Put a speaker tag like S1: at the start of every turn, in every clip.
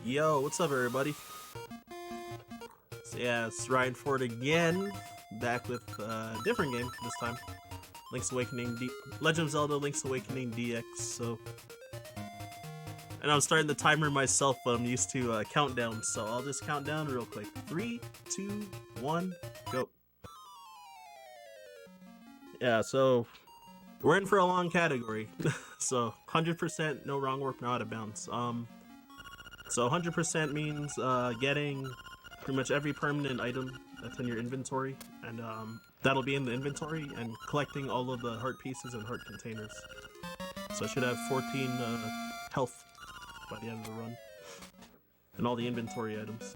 S1: Yo, what's up everybody? So yeah, it's Ryan Ford again, back with a different game this time. Legend of Zelda Link's Awakening DX, so... And I'm starting the timer myself, but I'm used to countdown, so I'll just count down real quick. 3, 2, 1, go. Yeah, so... We're in for a long category. So, 100% no wrong work, no out of bounds. So 100% means getting pretty much every permanent item that's in your inventory, and that'll be in the inventory, and collecting all of the heart pieces and heart containers. So I should have 14 health by the end of the run, and all the inventory items.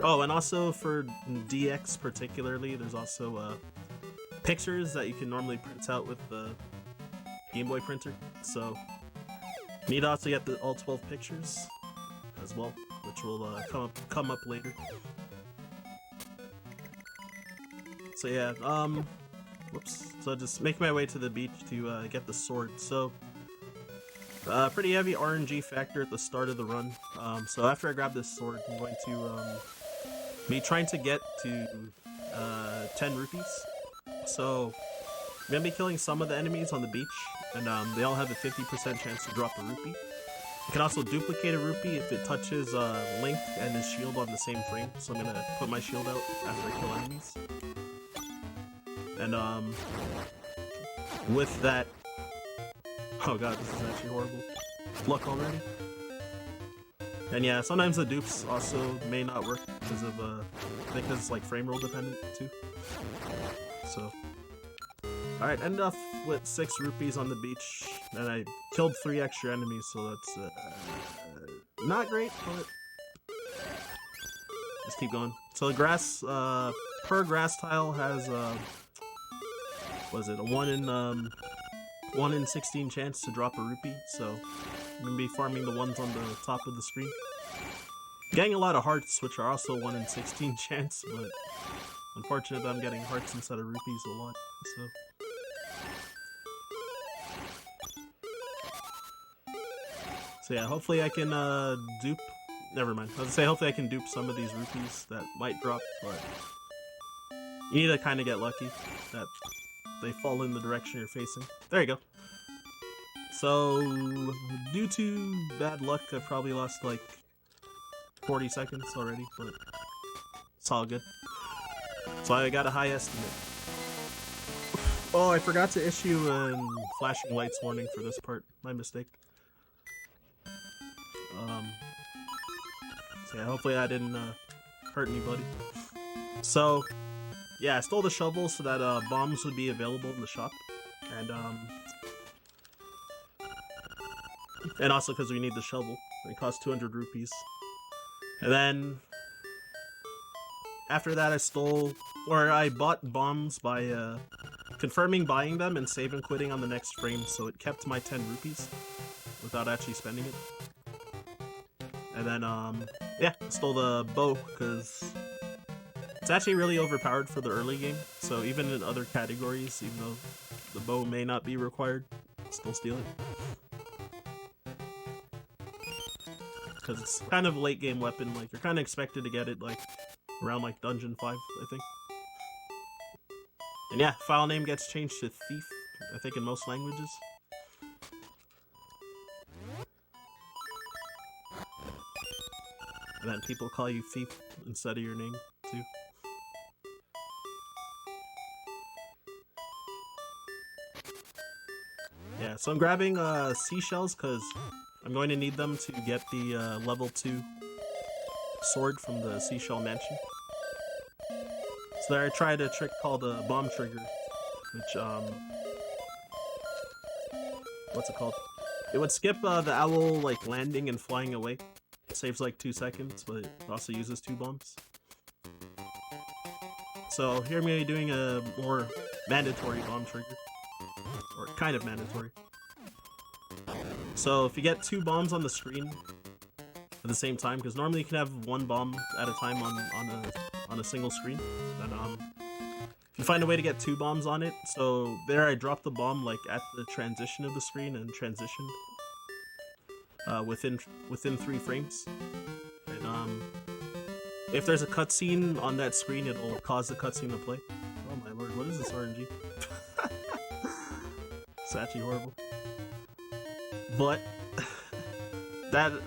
S1: Oh, and also for DX particularly, there's also pictures that you can normally print out with the Game Boy printer. So you need to also get all 12 pictures as well, which will come up later. So yeah, whoops. So just make my way to the beach to get the sword. So pretty heavy RNG factor at the start of the run. So after I grab this sword, I'm going to be trying to get to 10 rupees. So I'm gonna be killing some of the enemies on the beach, and they all have a 50% chance to drop a rupee. You can also duplicate a rupee if it touches Link and his shield on the same frame. So I'm gonna put my shield out after I kill enemies. And with that, oh god, this is actually horrible. Luck already. And yeah, sometimes the dupes also may not work because of I think it's like frame roll dependent too. So. Alright, end up with 6 rupees on the beach, and I killed 3 extra enemies, so that's not great, but let's keep going. So the grass, per grass tile has, what is it, a 1 in 16 chance to drop a rupee, so I'm going to be farming the ones on the top of the screen. Getting a lot of hearts, which are also 1 in 16 chance, but unfortunately I'm getting hearts instead of rupees a lot, so... So yeah, hopefully I can dupe... Never mind. I was gonna say hopefully I can dupe some of these rupees that might drop, but... You need to kind of get lucky that they fall in the direction you're facing. There you go. So, due to bad luck, I probably lost like 40 seconds already, but it's all good. So I got a high estimate. Oh, I forgot to issue a flashing lights warning for this part. My mistake. So yeah, hopefully I didn't hurt anybody. So, yeah, I stole the shovel so that bombs would be available in the shop, and also because we need the shovel. It costs 200 rupees. And then after that, I bought bombs by confirming buying them and save and quitting on the next frame, so it kept my 10 rupees without actually spending it. And then, yeah, stole the bow, because it's actually really overpowered for the early game, so even in other categories, even though the bow may not be required, still steal it. Because it's kind of a late game weapon, like, you're kind of expected to get it, like, around, like, Dungeon 5, I think. And yeah, file name gets changed to Thief, I think in most languages. And then people call you Thief instead of your name, too. Yeah, so I'm grabbing seashells because I'm going to need them to get the level 2 sword from the Seashell Mansion. So there I tried a trick called a bomb trigger, which, what's it called? It would skip the owl, like, landing and flying away. It saves like 2 seconds, but it also uses 2 bombs. So here I'm going to be doing a more mandatory bomb trigger. Or kind of mandatory. So if you get 2 bombs on the screen at the same time, because normally you can have 1 bomb at a time on a single screen, and if you find a way to get 2 bombs on it, so there I dropped the bomb like at the transition of the screen and transitioned within 3 frames. if there's a cutscene on that screen, it'll cause the cutscene to play. Oh my lord, what is this RNG? It's actually horrible. But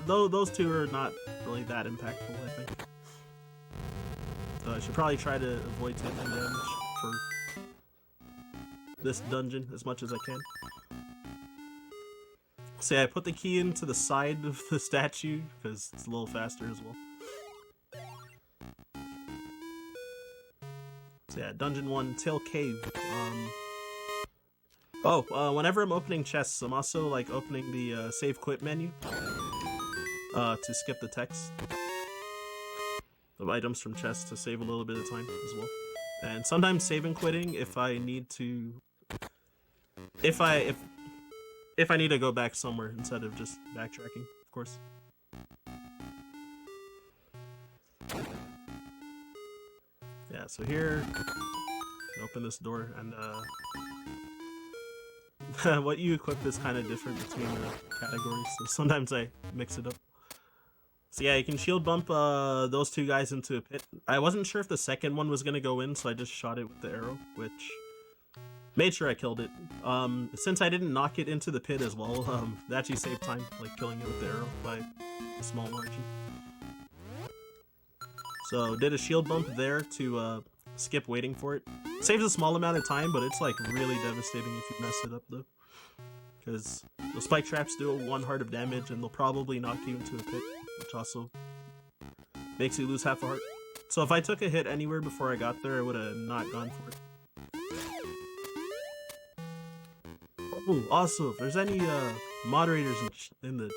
S1: those two are not really that impactful, I think. So I should probably try to avoid taking damage for this dungeon as much as I can. See, I put the key into the side of the statue because it's a little faster as well. So yeah, Dungeon 1, Tail Cave. Whenever I'm opening chests, I'm also like opening the save quit menu to skip the text of items from chests to save a little bit of time as well. And sometimes save and quitting if I need to, if I need to go back somewhere instead of just backtracking, of course. Yeah, so here, open this door, and what you equip is kind of different between the categories, so sometimes I mix it up. So yeah, you can shield bump those two guys into a pit. I wasn't sure if the second one was gonna go in, so I just shot it with the arrow, which made sure I killed it. Since I didn't knock it into the pit as well, it actually saved time, like killing it with the arrow by a small margin. So did a shield bump there to skip waiting for it. Saves a small amount of time, but it's like really devastating if you mess it up though. Because the spike traps do 1 heart of damage and they'll probably knock you into a pit, which also makes you lose half a heart. So if I took a hit anywhere before I got there, I would have not gone for it. Oh, also, if there's any moderators in the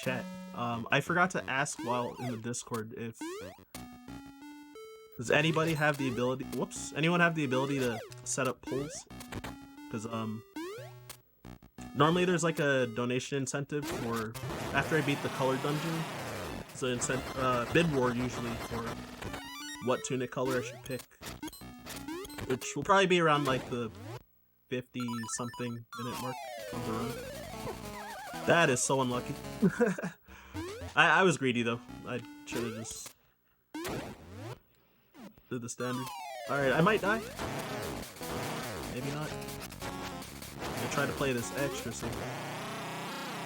S1: chat, I forgot to ask while in the Discord if does anybody have the ability? Whoops! Anyone have the ability to set up polls? Because normally there's like a donation incentive for after I beat the color dungeon. It's an bid war usually for what tunic color I should pick, which will probably be around like the 50-something minute mark of the run. That is so unlucky. I was greedy though. I should have just did the standard. Alright, I might die. Maybe not. I'm gonna try to play this extra safe.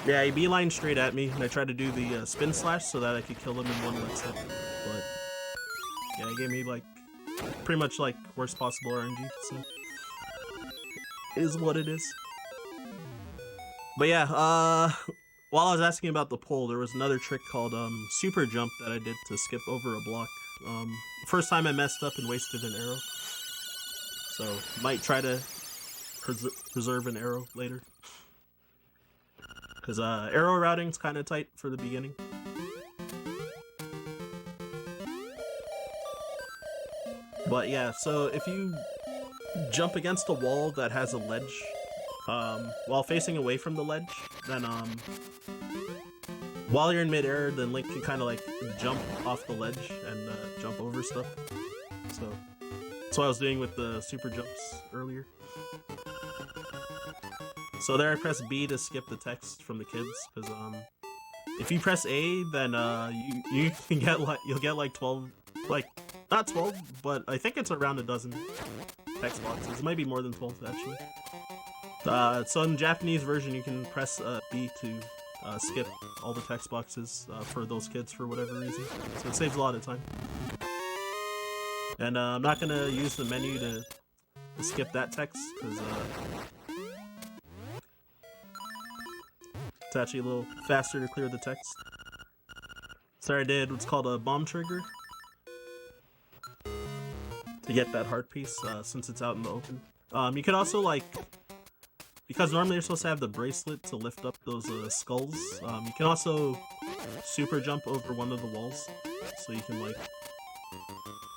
S1: Yeah, he beelined straight at me, and I tried to do the spin slash so that I could kill him in one wet set. But yeah, he gave me like pretty much like worst possible RNG, so it is what it is. But yeah, while I was asking about the pole, there was another trick called super jump that I did to skip over a block. First time I messed up and wasted an arrow, so might try to preserve an arrow later. Because arrow routing's kind of tight for the beginning. But yeah, so if you jump against a wall that has a ledge, while facing away from the ledge, then while you're in midair, then Link can kind of like jump off the ledge and jump over stuff. So that's what I was doing with the super jumps earlier. So there I press B to skip the text from the kids, because if you press A, then you can get like you'll get like 12, like not 12, but I think it's around a dozen text boxes. It might be more than 12 actually. So in the Japanese version, you can press B to skip all the text boxes for those kids for whatever reason. So it saves a lot of time. And I'm not gonna use the menu to skip that text because it's actually a little faster to clear the text. So I did what's called a bomb trigger to get that heart piece since it's out in the open. You could also like, because normally you're supposed to have the bracelet to lift up those skulls, you can also super jump over one of the walls, so you can like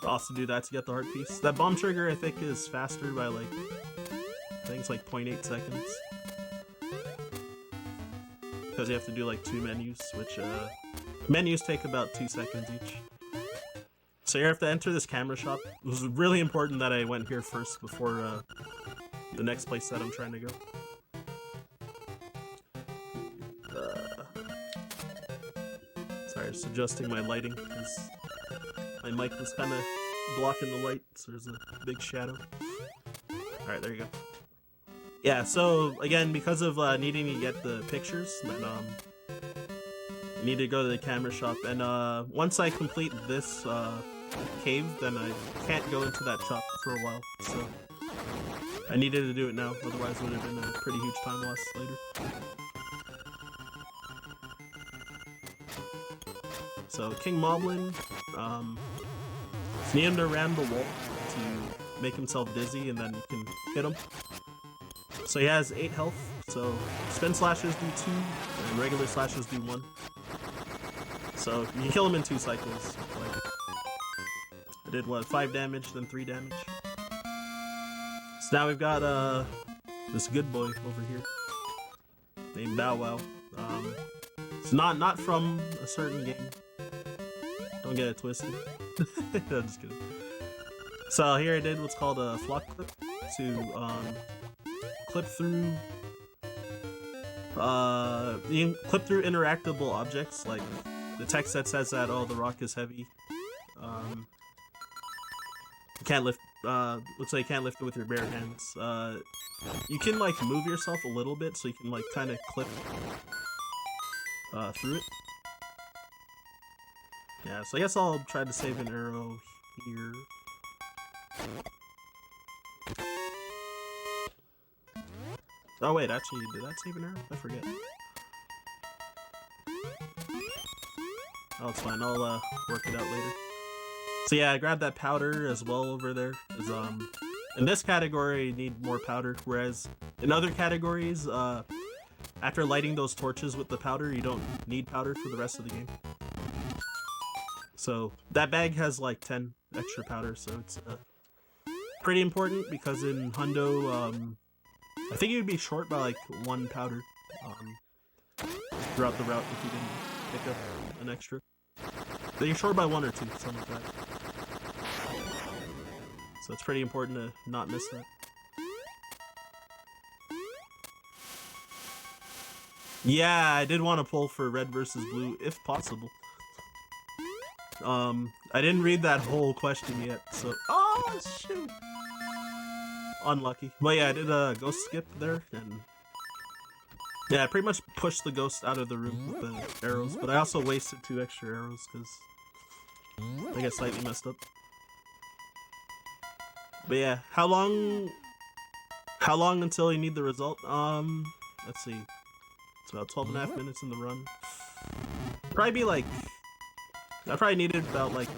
S1: also do that to get the heart piece. That bomb trigger I think is faster by like, I think it's like 0.8 seconds. Because you have to do like 2 menus, which menus take about 2 seconds each. So you have to enter this camera shop. It was really important that I went here first before the next place that I'm trying to go. Sorry, just adjusting my lighting because My mic was kind of blocking the light, so there's a big shadow. Alright, there you go. Yeah, so again, because of needing to get the pictures, then I need to go to the camera shop, and once I complete this cave, then I can't go into that shop for a while, so I needed to do it now, otherwise it would have been a pretty huge time loss later. So King Moblin, need him to ram the wall to make himself dizzy, and then you can hit him. So he has 8 health, so spin slashes do 2, and regular slashes do 1. So you can kill him in 2 cycles. Like, I did what, 5 damage, then 3 damage. So now we've got this good boy over here named Bow Wow. It's not from a certain game. Don't get it twisted. No, just kidding. So here I did what's called a flock clip to clip through. You can clip through interactable objects, like the text that says that, oh, the rock is heavy. You can't lift. Looks like you can't lift it with your bare hands. You can like move yourself a little bit, so you can like kind of clip through it. Yeah, so I guess I'll try to save an arrow here. Oh wait, actually, did that save an arrow? I forget. Oh, it's fine. I'll work it out later. So yeah, I grabbed that powder as well over there. Cause, in this category, you need more powder, whereas in other categories, after lighting those torches with the powder, you don't need powder for the rest of the game. So that bag has like 10 extra powder, so it's pretty important because in Hundo, I think you'd be short by like 1 powder throughout the route if you didn't pick up an extra. Then you're short by 1 or 2, something like that. So it's pretty important to not miss that. Yeah, I did want to pull for red versus blue if possible. I didn't read that whole question yet, so oh shoot, unlucky. But yeah, I did a ghost skip there, and yeah, I pretty much pushed the ghost out of the room with the arrows. But I also wasted 2 extra arrows because I get slightly messed up. But yeah, how long until you need the result? Let's see. It's about 12.5 minutes in the run. Probably be like, I probably needed about like,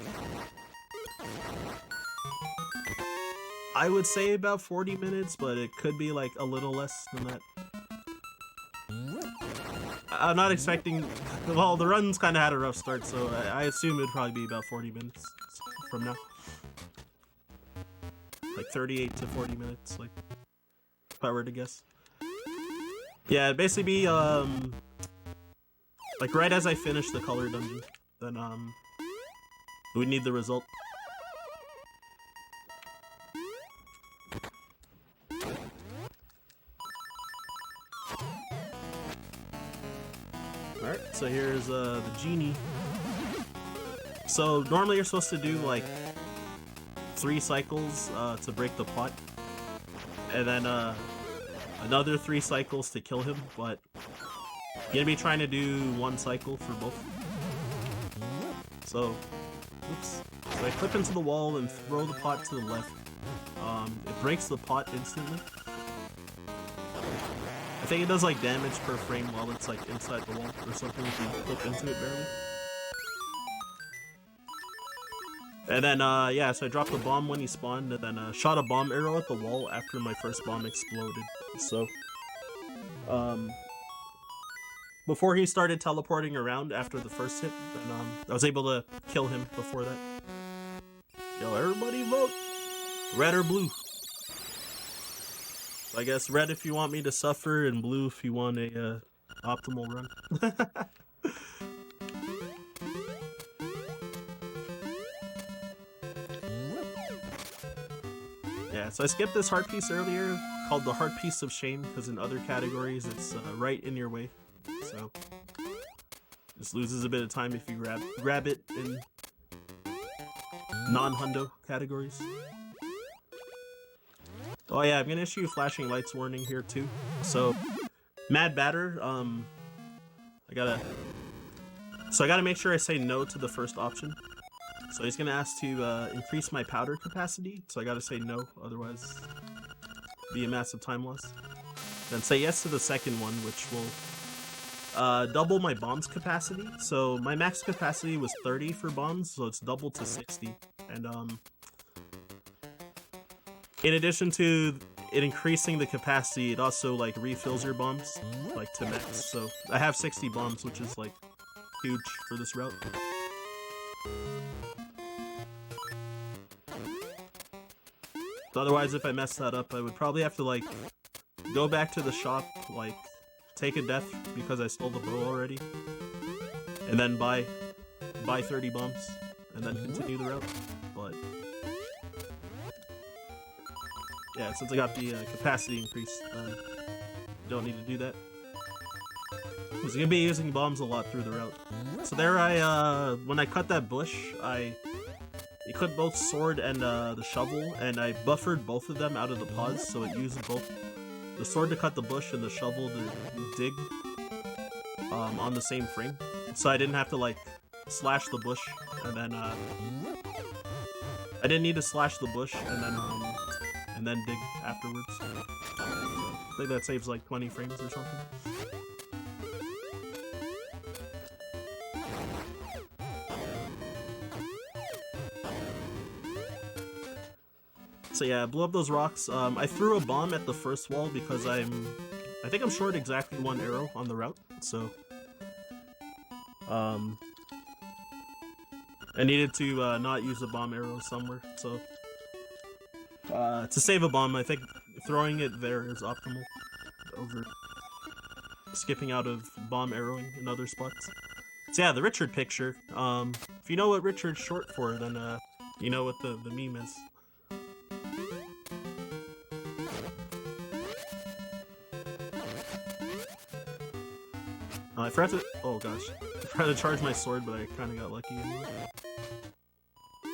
S1: I would say about 40 minutes, but it could be like a little less than that. I'm not expecting, well, the run's kind of had a rough start, so I assume it'd probably be about 40 minutes from now. Like 38 to 40 minutes, like, if I were to guess. Yeah, it'd basically be, like right as I finish the color dungeon, then, we need the result. Alright, so here's, the genie. So, normally you're supposed to do, like, 3 cycles, to break the pot. And then, another 3 cycles to kill him, but you're gonna be trying to do 1 cycle for both. So, oops. So I clip into the wall and throw the pot to the left. It breaks the pot instantly. I think it does like damage per frame while it's like inside the wall or something if you clip into it barely. And then, yeah, so I dropped the bomb when he spawned, and then shot a bomb arrow at the wall after my first bomb exploded. So, before he started teleporting around after the first hit, then, I was able to kill him before that. Yo, everybody vote! Red or blue? So I guess red if you want me to suffer, and blue if you want a, optimal run. Yeah, so I skipped this heart piece earlier, called the heart piece of shame, because in other categories it's right in your way. So just loses a bit of time if you grab it and non-hundo categories. Oh yeah, I'm gonna issue flashing lights warning here too. So, Mad Batter, I gotta make sure I say no to the first option. So he's gonna ask to increase my powder capacity, so I gotta say no, otherwise be a massive time loss. Then say yes to the second one, which will double my bombs capacity. So my max capacity was 30 for bombs, so it's doubled to 60. And in addition to it increasing the capacity, it also like refills your bombs like to max. So I have 60 bombs, which is like huge for this route. Otherwise, if I mess that up, I would probably have to like go back to the shop, like take a death because I stole the bow already, and then buy 30 bombs and then continue the route. But yeah, since I got the capacity increase, don't need to do that. Because I'm gonna be using bombs a lot through the route. So there, when I cut that bush, I equipped both sword and the shovel, and I buffered both of them out of the pause, so it used both the sword to cut the bush and the shovel to dig on the same frame. So I didn't have to like slash the bush, and then I didn't need to slash the bush and then dig afterwards. So I think that saves like 20 frames or something. So yeah, I blew up those rocks. I threw a bomb at the first wall because I think I'm short exactly 1 arrow on the route, so I needed to not use a bomb arrow somewhere, so to save a bomb, I think throwing it there is optimal over skipping out of bomb arrowing in other spots. So yeah, the Richard picture, if you know what Richard's short for, then you know what the meme is. I forgot to, oh gosh, I forgot to charge my sword, but I kind of got lucky anyway.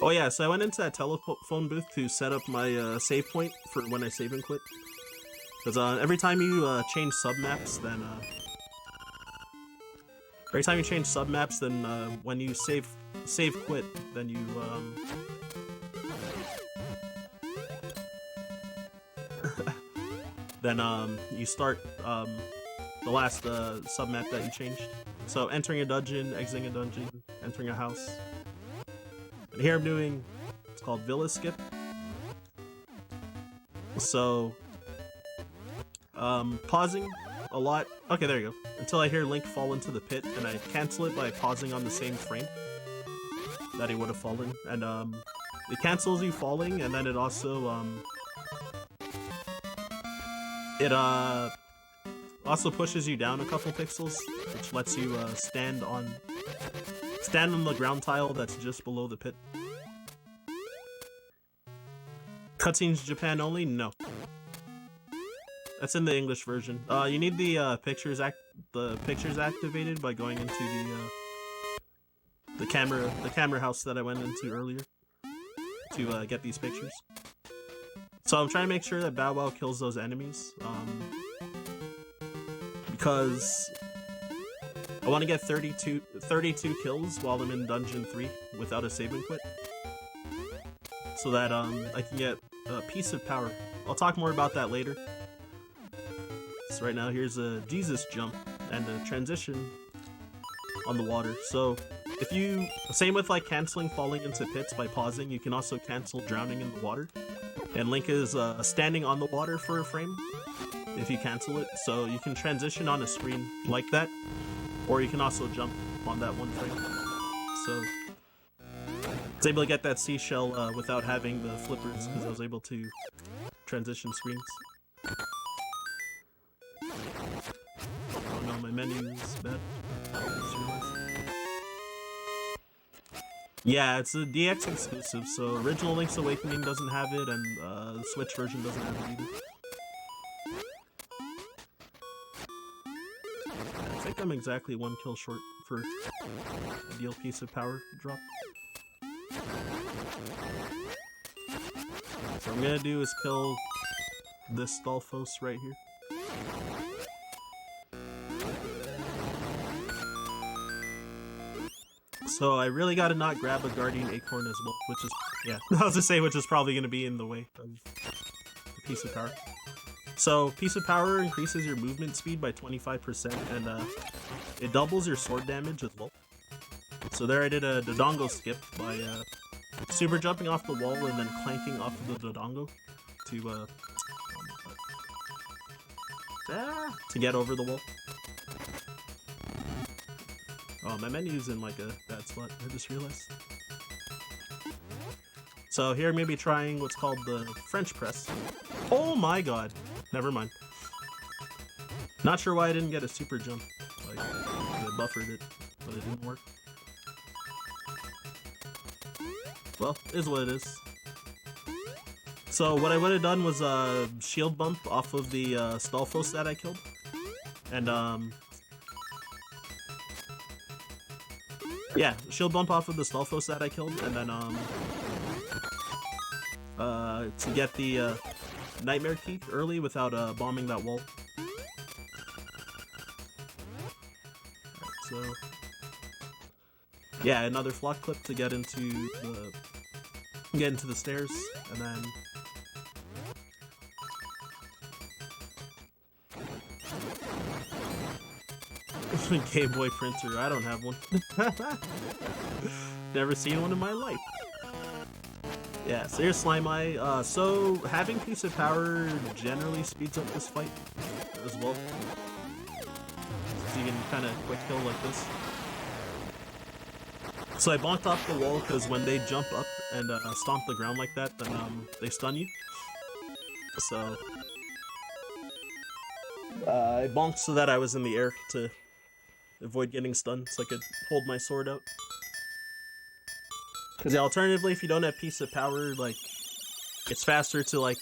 S1: Oh yeah, so I went into that telephone booth to set up my save point for when I save and quit. Because every time you change submaps, then when you save quit, then you you start the last submap that you changed. So entering a dungeon, exiting a dungeon, entering a house. And here I'm doing, it's called Villa Skip. So pausing a lot. Okay, there you go. Until I hear Link fall into the pit, and I cancel it by pausing on the same frame that he would have fallen. And it cancels you falling, and then it also also pushes you down a couple pixels, which lets you stand on the ground tile that's just below the pit. Cutscenes Japan only? No. That's in the English version. You need the pictures activated by going into the camera house that I went into earlier to get these pictures. So I'm trying to make sure that Bow Wow kills those enemies. Because I want to get 32 kills while I'm in Dungeon 3 without a save and quit. So that I can get a piece of power. I'll talk more about that later. So right now here's a Jesus jump and a transition on the water. So if you, same with like canceling falling into pits by pausing, you can also cancel drowning in the water. And Link is standing on the water for a frame if you cancel it, so you can transition on a screen like that, or you can also jump on that one frame. So it's able to get that seashell without having the flippers, because I was able to transition screens. Oh no, my menu is bad. Yeah, it's a DX exclusive, so original Link's Awakening doesn't have it, and the Switch version doesn't have it either. I think I'm exactly 1 kill short for ideal piece of power drop. So what I'm gonna do is kill this Stalfos right here. So I really gotta not grab a Guardian Acorn as well, which is, yeah, I was gonna say, which is probably gonna be in the way of the Piece of Power. So Piece of Power increases your movement speed by 25%, and it doubles your sword damage as well. So there I did a Dodongo skip by super jumping off the wall and then clanking off of the Dodongo to get over the wall. Oh, my menu's in like a bad spot, I just realized. So here I'm gonna be trying what's called the French press. Oh my god! Never mind. Not sure why I didn't get a super jump. Like, I buffered it, but it didn't work. Well, is what it is. So what I would have done was shield bump off of the Stalfos that I killed. And yeah, shield bump off of the Stalfos that I killed, and then to get the Nightmare Key early without bombing that wall. Alright, so yeah, another flock clip to get into the stairs, and then Game Boy printer. I don't have one. Never seen one in my life. Yeah, so here's Slime Eye. So having Piece of Power generally speeds up this fight as well. So you can kind of quick kill like this. So I bonked off the wall because when they jump up and stomp the ground like that, then they stun you. So I bonked so that I was in the air to avoid getting stunned, so I could hold my sword out. Because yeah, alternatively, if you don't have Piece of Power, like, it's faster to like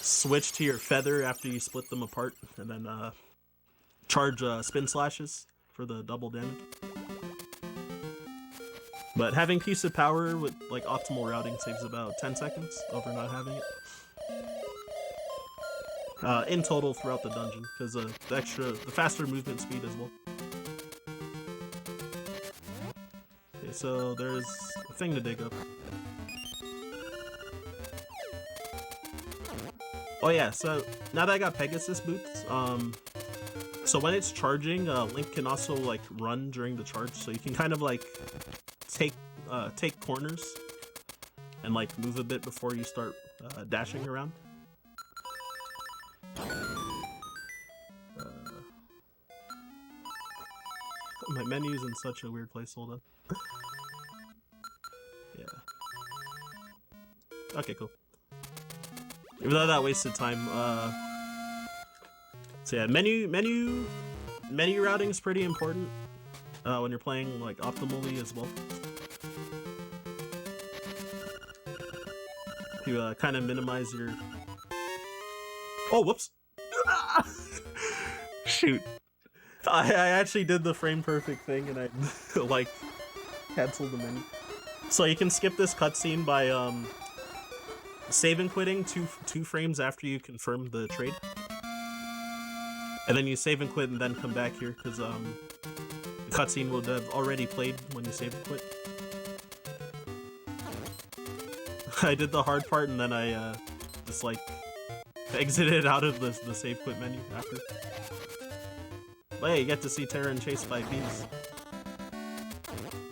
S1: switch to your feather after you split them apart, and then charge spin slashes for the double damage. But having Piece of Power with like optimal routing saves about 10 seconds over not having it. In total throughout the dungeon, because the faster movement speed as well. Okay, so there's a thing to dig up. Oh yeah, so now that I got Pegasus boots, so when it's charging, Link can also like run during the charge, so you can kind of like take corners and like move a bit before you start dashing around. My menu's in such a weird place, hold on. Yeah. Okay, cool. Even though that wasted time, so yeah, menu routing is pretty important when you're playing like optimally as well. To kind of minimize your... Oh, whoops! Shoot. I actually did the frame perfect thing and I like canceled the menu. So you can skip this cutscene by save and quitting two frames after you confirm the trade. And then you save and quit and then come back here because the cutscene would have already played when you save and quit. I did the hard part and then I just like exited out of the save quit menu after. But yeah, you get to see Terran chased by bees.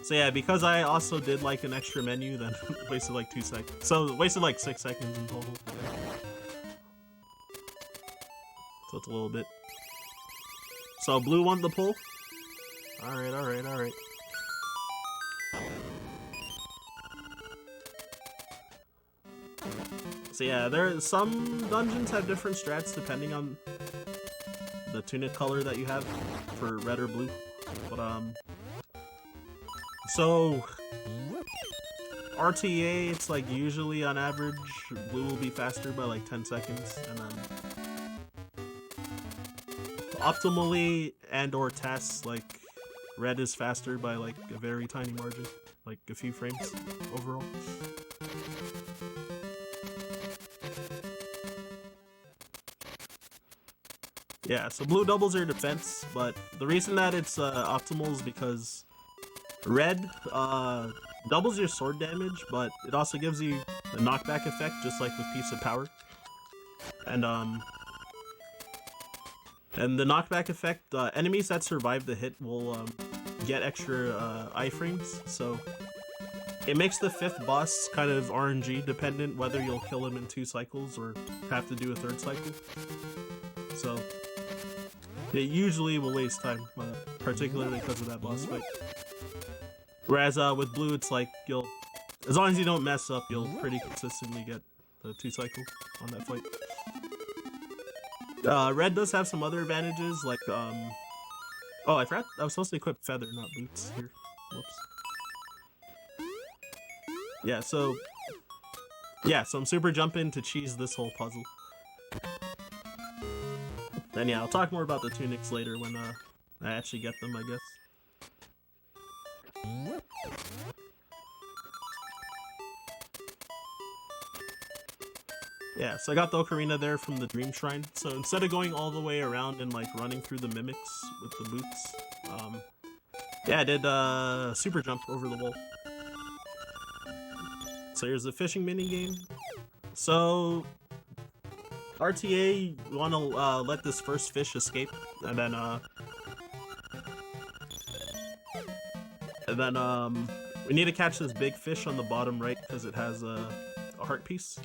S1: So yeah, because I also did like an extra menu, then wasted like 2 seconds. So wasted like 6 seconds in total. So it's a little bit. So blue won the pull. Alright, alright, alright. So yeah, some dungeons have different strats depending on the tunic color that you have for red or blue. But so RTA, it's like usually on average blue will be faster by like 10 seconds, and then optimally and or tests, like red is faster by like a very tiny margin, like a few frames overall. Yeah, so blue doubles your defense, but the reason that it's optimal is because red doubles your sword damage, but it also gives you a knockback effect, just like with Piece of Power. And the knockback effect, enemies that survive the hit will get extra iframes, so it makes the 5th boss kind of RNG dependent, whether you'll kill him in 2 cycles or have to do a 3rd cycle. So it usually will waste time, particularly because of that boss fight. Whereas with blue, it's like as long as you don't mess up, you'll pretty consistently get the 2 cycle on that fight. Red does have some other advantages, like oh, I forgot I was supposed to equip feather, not boots here. Whoops. Yeah, so I'm super jumping to cheese this whole puzzle. And yeah, I'll talk more about the tunics later when I actually get them, I guess. Yeah, so I got the ocarina there from the Dream Shrine. So instead of going all the way around and like running through the mimics with the boots, yeah, I did super jump over the wall. So here's the fishing mini game. So RTA, you want to let this first fish escape, and then we need to catch this big fish on the bottom right because it has a heart piece.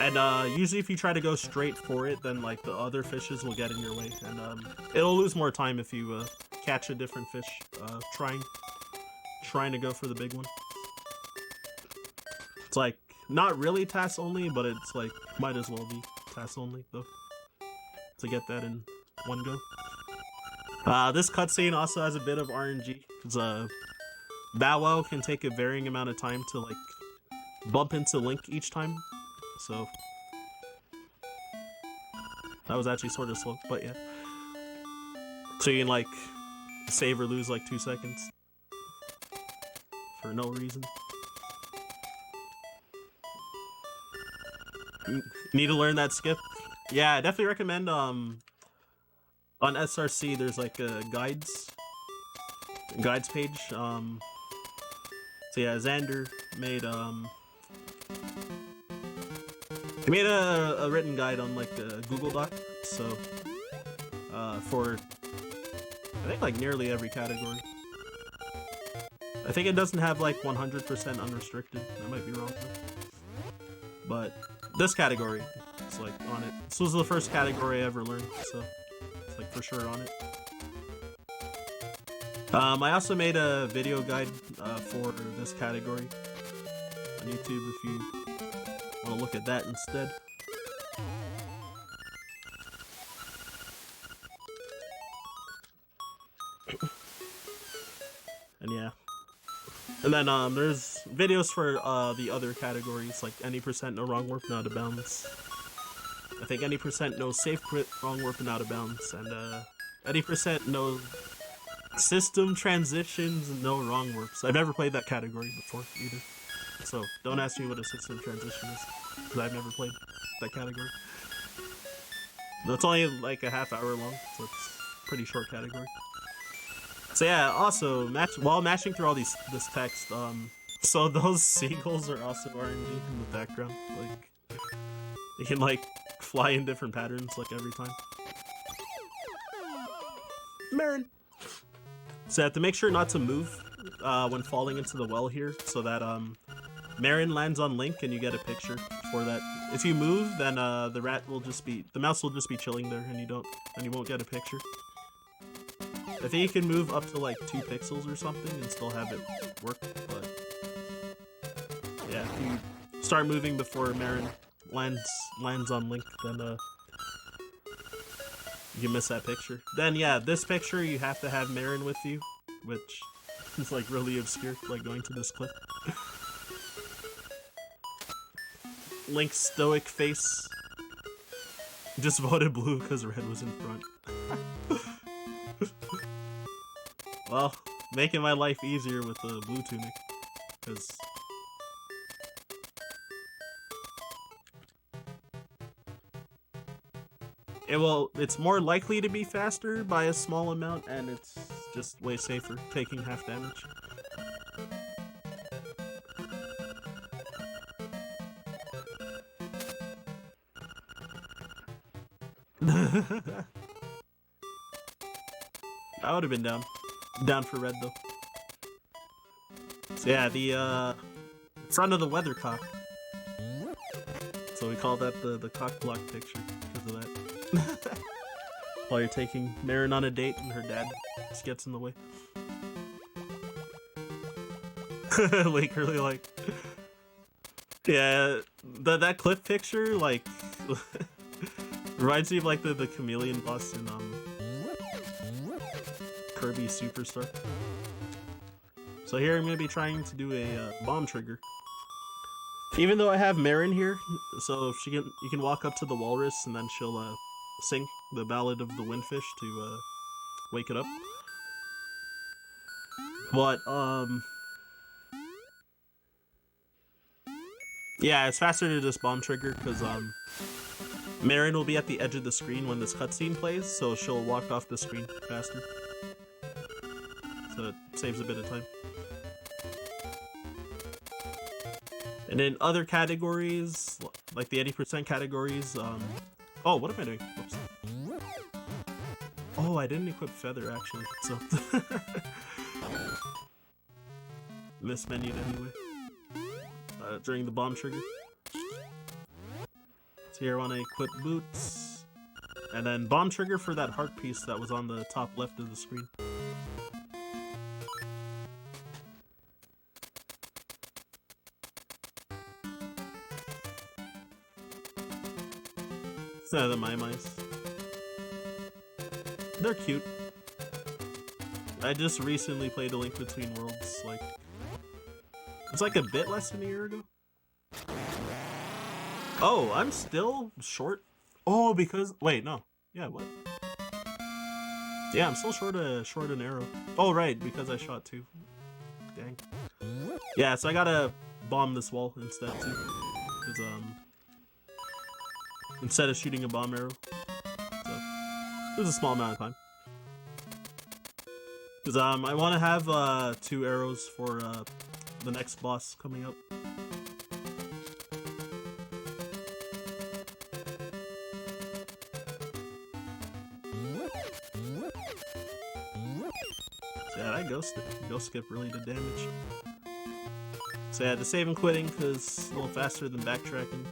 S1: And usually if you try to go straight for it, then like the other fishes will get in your way, and it'll lose more time if you catch a different fish trying to go for the big one. It's like not really task only, but it's like might as well be task only though, to get that in one go. This cutscene also has a bit of RNG. It's Bow Wow can take a varying amount of time to like bump into Link each time. So that was actually sort of slow, but yeah. So you can like save or lose like 2 seconds for no reason. Need to learn that skip? Yeah, I definitely recommend on SRC there's like a guides page. So yeah, Xander made he made a written guide on like a Google Doc, so for I think like nearly every category. I think it doesn't have like 100% unrestricted. I might be wrong though. But this category, it's like on it. This was the first category I ever learned, so it's like for sure on it. I also made a video guide for this category on YouTube if you want to look at that instead. And yeah. And then there's videos for the other categories, like any percent no wrong warp, no out of bounds. I think any percent no safe crit, wrong warp, and out of bounds. And any percent no system transitions, no wrong warps. I've never played that category before either. So don't ask me what a system transition is, because I've never played that category. No, it's only like a half hour long, so it's a pretty short category. So yeah, also while matching through all this text, so those seagulls are also RNG in the background. Like you can like fly in different patterns like every time. Marin. So you have to make sure not to move when falling into the well here, so that Marin lands on Link and you get a picture for that. If you move, then the mouse will just be chilling there, and you won't get a picture. I think you can move up to like 2 pixels or something and still have it work, but yeah, if you start moving before Marin lands on Link, then you miss that picture. Then yeah, this picture you have to have Marin with you, which is like really obscure, like going to this clip. Link's stoic face. Just voted blue because red was in front. Well, making my life easier with the blue tunic, because It's more likely to be faster by a small amount, and it's just way safer, taking half damage. I would have been down for red though. So yeah, the front of the weathercock. So we call that the cock block picture because of that. While you're taking Marin on a date and her dad just gets in the way. Lake really like. Yeah, that clip picture like reminds me of like the chameleon boss in Kirby Superstar. So here I'm gonna be trying to do a bomb trigger. Even though I have Marin here, so if you can walk up to the walrus and then she'll sing the Ballad of the Windfish to wake it up. But yeah, it's faster to just bomb trigger because Marin will be at the edge of the screen when this cutscene plays, so she'll walk off the screen faster. So it saves a bit of time. And in other categories, like the 80% categories, oh, what am I doing? Oops. Oh, I didn't equip Feather, actually, so... Mismenued anyway. During the bomb trigger. So here I want to equip Boots. And then bomb trigger for that heart piece that was on the top left of the screen. The My Mice. They're cute. I just recently played A Link Between Worlds, like... It's like a bit less than a year ago. Oh, I'm still short? Oh, because... Wait, no. Yeah, what? Yeah, I'm still short an arrow. Oh, right, because I shot two. Dang. Yeah, so I gotta bomb this wall instead, too. Because, instead of shooting a bomb arrow. So, there's a small amount of time. Because I want to have 2 arrows for the next boss coming up. So yeah, that ghost skip really did damage. So yeah, the save and quitting because it's a little faster than backtracking.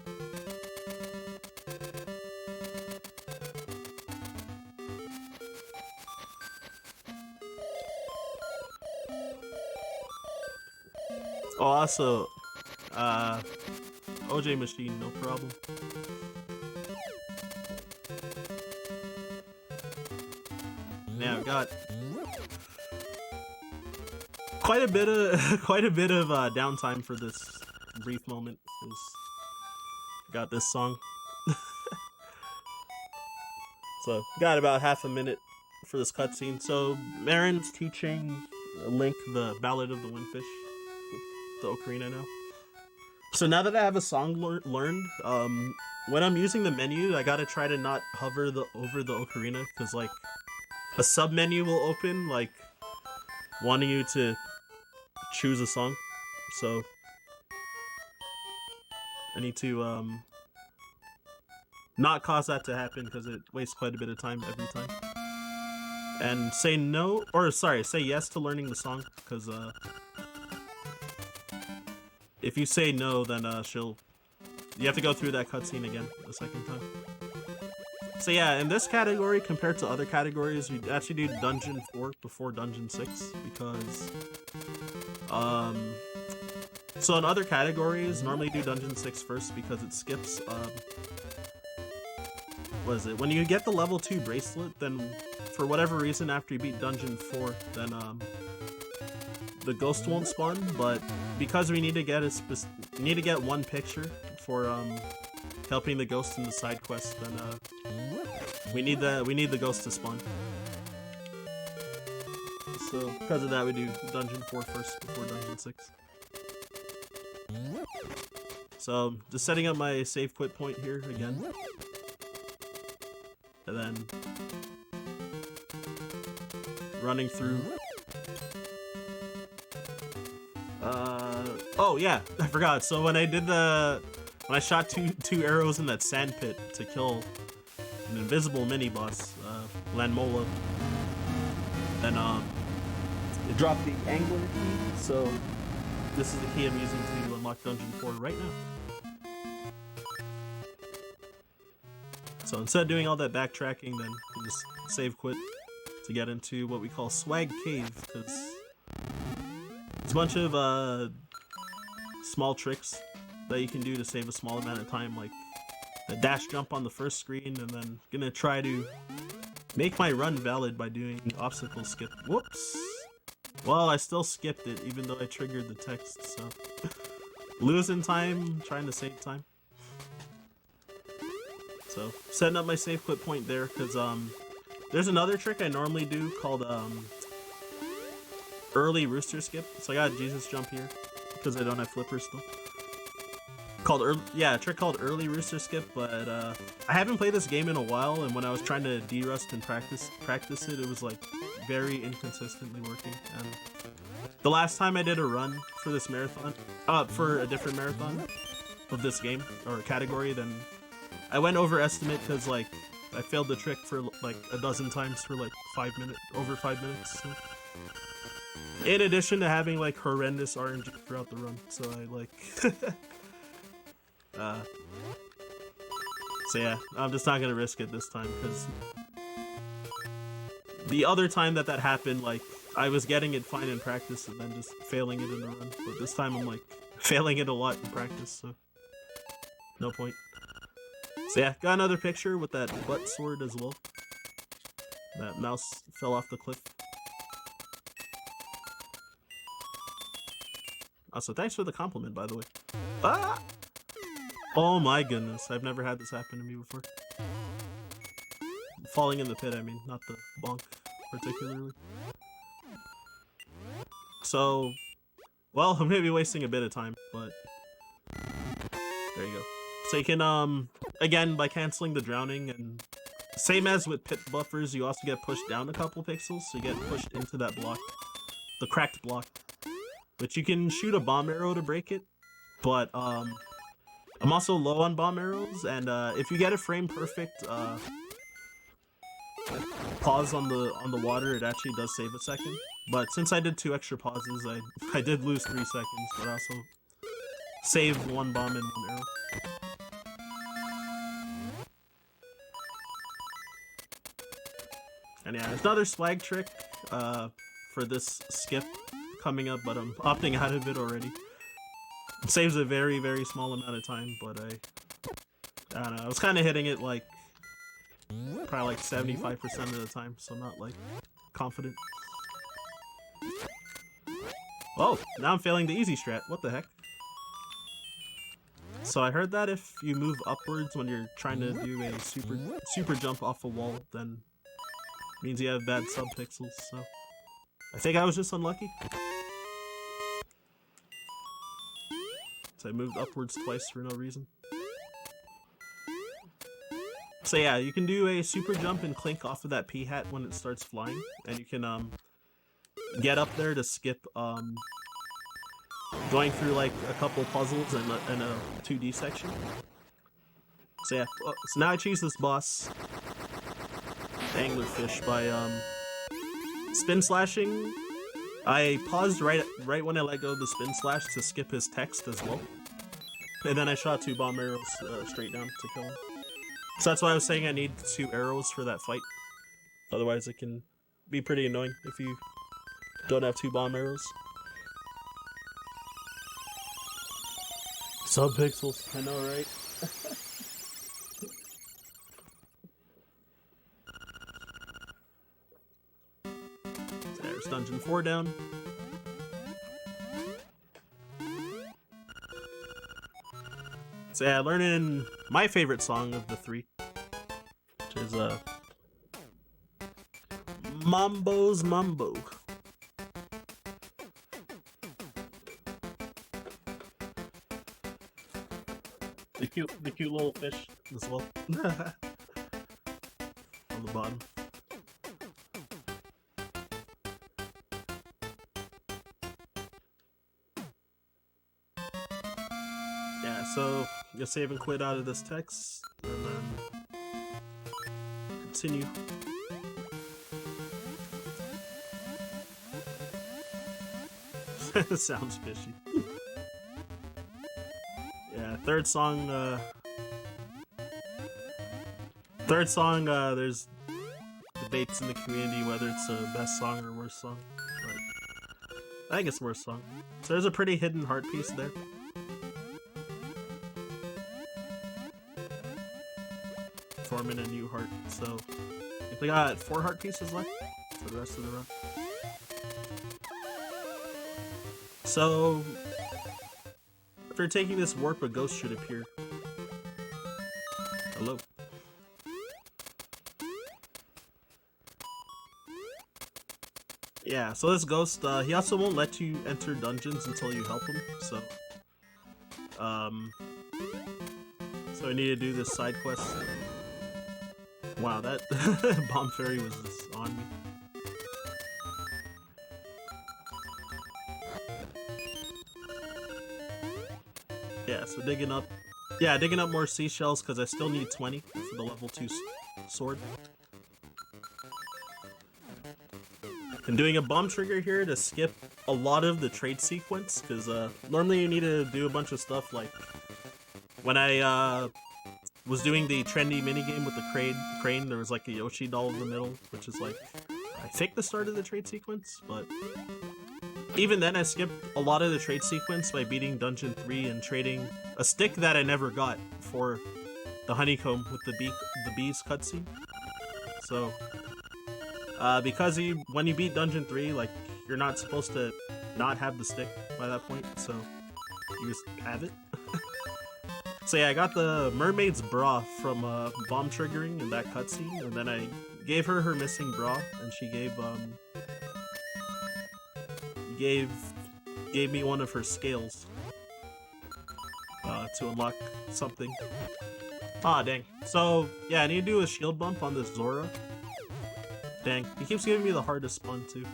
S1: Oh, also, OJ machine, no problem. Yeah, I've got quite a bit of downtime for this brief moment. Got this song, so got about half a minute for this cutscene. So Marin's teaching Link the Ballad of the Windfish. The ocarina now. So now that I have a song learned, when I'm using the menu, I gotta try to not hover over the ocarina, because like a sub menu will open, like wanting you to choose a song. So I need to not cause that to happen, because it wastes quite a bit of time every time. And say yes to learning the song, because if you say no, then you have to go through that cutscene again a second time. So yeah, in this category, compared to other categories, we actually do Dungeon 4 before Dungeon 6, because... So in other categories, normally do Dungeon 6 first, because it skips, what is it? When you get the level 2 bracelet, then for whatever reason, after you beat Dungeon 4, then, the ghost won't spawn, but because we need to get one picture for helping the ghost in the side quest, then we need the ghost to spawn. So because of that, we do Dungeon 4 first before Dungeon 6. So just setting up my save quit point here again. and then running through. Oh yeah, I forgot. So when I shot two arrows in that sand pit to kill an invisible mini boss, Lanmola, then it dropped the angler key. So this is the key I'm using to unlock Dungeon 4 right now. So instead of doing all that backtracking, then you just save quit to get into what we call Swag Cave, because it's a bunch of small tricks that you can do to save a small amount of time, like a dash jump on the first screen, and then gonna try to make my run valid by doing obstacle skip. Whoops! Well, I still skipped it even though I triggered the text, so losing time, trying to save time. So setting up my save quit point there, because there's another trick I normally do called early rooster skip. So I got a Jesus jump here because I don't have flippers still. A trick called early rooster skip, but I haven't played this game in a while, and when I was trying to de-rust and practice it, it was like very inconsistently working. And the last time I did a run for this marathon, for a different marathon of this game or category, then I went over estimate because like I failed the trick for like a dozen times for like over 5 minutes. So. In addition to having like horrendous RNG throughout the run, so I like so yeah, I'm just not gonna risk it this time, because the other time that happened, like I was getting it fine in practice and then just failing it in the run, but this time I'm like failing it a lot in practice, so no point. So yeah, got another picture with that butt sword as well. That mouse fell off the cliff. Also, thanks for the compliment, by the way. Ah! Oh my goodness, I've never had this happen to me before. Falling in the pit, I mean, not the bonk, particularly. So, well, I'm gonna be wasting a bit of time, but there you go. So you can, again, by canceling the drowning, and same as with pit buffers, you also get pushed down a couple pixels, so you get pushed into that block, the cracked block. But you can shoot a bomb arrow to break it, but I'm also low on bomb arrows, and if you get a frame perfect pause on the water, it actually does save a second. But since I did 2 extra pauses, I did lose 3 seconds, but I also saved 1 bomb and 1 arrow. And yeah, there's another swag trick for this skip coming up, but I'm opting out of it already. It saves a very, very small amount of time, but I don't know, I was kind of hitting it like probably like 75% of the time, so I'm not like confident. Oh, now I'm failing the easy strat. What the heck? So I heard that if you move upwards when you're trying to do a super jump off a wall, then it means you have bad subpixels, so I think I was just unlucky. So I moved upwards twice for no reason. So yeah, you can do a super jump and clink off of that P hat when it starts flying, and you can get up there to skip going through like a couple puzzles and a 2D section. So yeah, so now I choose this boss, the anglerfish, by spin slashing. I paused right when I let go of the spin slash to skip his text as well, and then I shot 2 bomb arrows straight down to kill him. So that's why I was saying I need 2 arrows for that fight. Otherwise it can be pretty annoying if you don't have 2 bomb arrows. Subpixels, I know, right? There's Dungeon 4 down. So yeah, learning my favorite song of the 3, which is Mambo's Mambo. The cute little fish as well. on the bottom. Yeah, so you'll save and quit out of this text, and then continue. Sounds fishy. Yeah, third song, there's debates in the community whether it's the best song or worst song, but I think it's worst song. So there's a pretty hidden heart piece there. Forming a new heart, so we got 4 heart pieces left for the rest of the run. So after taking this warp, a ghost should appear. Hello. Yeah, so this ghost, he also won't let you enter dungeons until you help him, so so I need to do this side quest. Wow, that bomb fairy was just on me. Yeah, so digging up more seashells because I still need 20 for the level 2 sword. And doing a bomb trigger here to skip a lot of the trade sequence, because normally you need to do a bunch of stuff. Like when I was doing the trendy minigame with the crane, there was like a Yoshi doll in the middle, which is like, I think the start of the trade sequence, but even then I skipped a lot of the trade sequence by beating Dungeon 3 and trading a stick that I never got for the honeycomb with the bees cutscene. So, because when you beat Dungeon 3, like, you're not supposed to not have the stick by that point, so you just have it. So yeah, I got the mermaid's bra from bomb triggering in that cutscene, and then I gave her her missing bra, and she gave me one of her scales to unlock something. Ah, dang. So yeah, I need to do a shield bump on this Zora. Dang, he keeps giving me the hardest one too.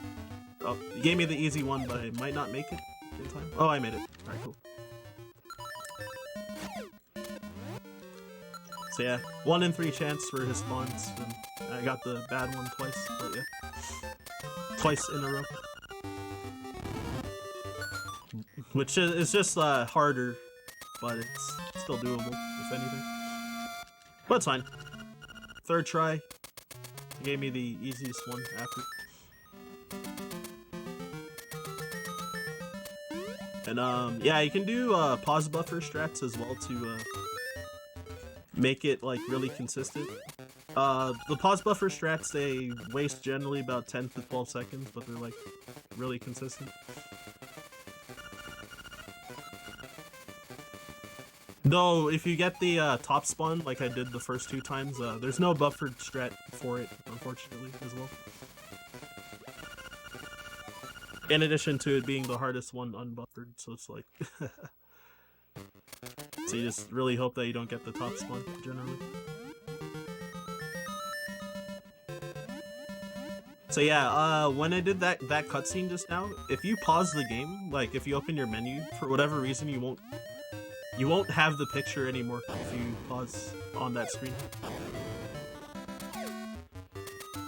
S1: Oh, he gave me the easy one, but I might not make it in time. Oh, I made it. Alright, cool. So yeah, 1 in 3 chance for his spawns, and I got the bad one twice, but yeah. Twice in a row. Which is just harder, but it's still doable, if anything. But it's fine. 3rd try. He gave me the easiest one after. And yeah, you can do pause buffer strats as well to make it like really consistent. The pause buffer strats, they waste generally about 10 to 12 seconds, but they're like really consistent. Though, if you get the top spawn, like I did the first 2 times, there's no buffered strat for it, unfortunately, as well. In addition to it being the hardest one unbuffered, so it's like... So you just really hope that you don't get the top spawn, generally. So yeah, when I did that cutscene just now, if you pause the game, like if you open your menu, for whatever reason you won't have the picture anymore if you pause on that screen.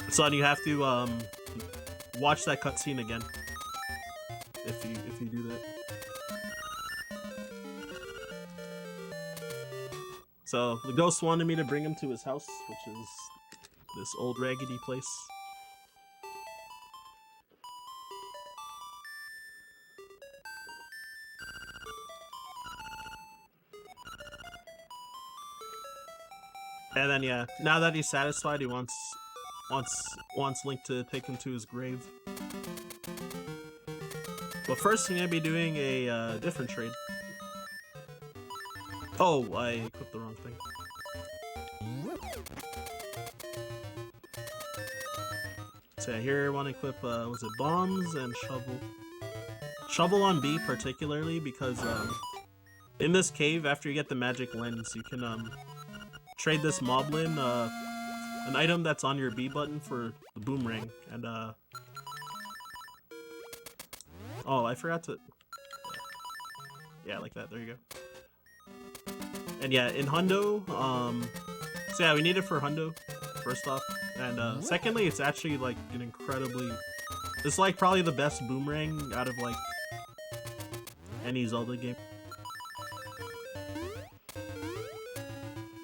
S1: So then you have to watch that cutscene again if you do that. So the ghost wanted me to bring him to his house, which is this old raggedy place. And then yeah, now that he's satisfied, he wants Link to take him to his grave. But first, he's gonna be doing a different trade. Oh, I equipped the wrong thing. So yeah, here I want to equip was it bombs and shovel? Shovel on B particularly because in this cave, after you get the magic lens, you can trade this moblin an item that's on your B button for the boomerang, and oh, I forgot to, yeah, like that, there you go. And yeah, in Hundo, so yeah, we need it for Hundo, first off, and secondly, it's actually like an incredibly, it's like probably the best boomerang out of like any Zelda game.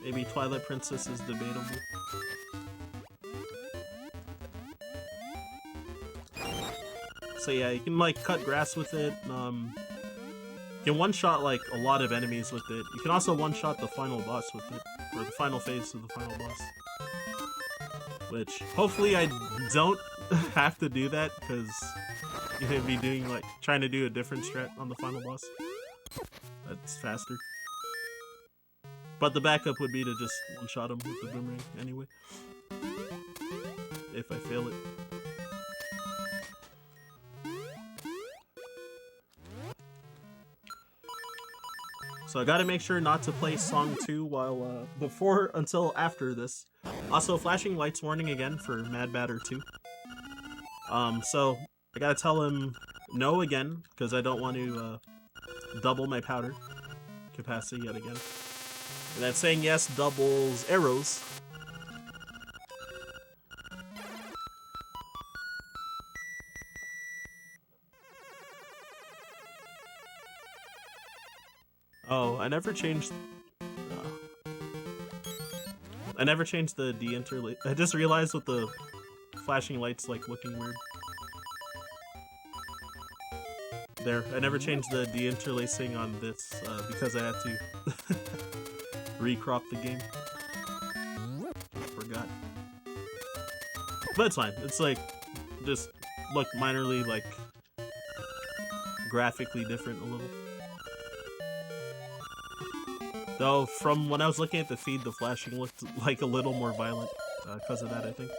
S1: Maybe Twilight Princess is debatable. So yeah, you can like cut grass with it. You can one-shot like a lot of enemies with it. You can also one-shot the final boss with it, or the final phase of the final boss. Which hopefully I don't have to do that, because you're gonna be doing like trying to do a different strat on the final boss. That's faster. But the backup would be to just one-shot him with the boomerang anyway. If I fail it. So I gotta make sure not to play Song 2 while, until after this. Also, flashing lights warning again for Mad Batter 2. So I gotta tell him no again, because I don't want to, double my powder capacity yet again. And then saying yes doubles arrows. Oh, I never changed the de-interlace. I just realized with the flashing lights like looking weird. There, I never changed the de-interlacing on this because I had to recrop the game. Forgot. But it's fine. It's like just look minorly like graphically different a little. Though from when I was looking at the feed, the flashing looked like a little more violent because of that, I think.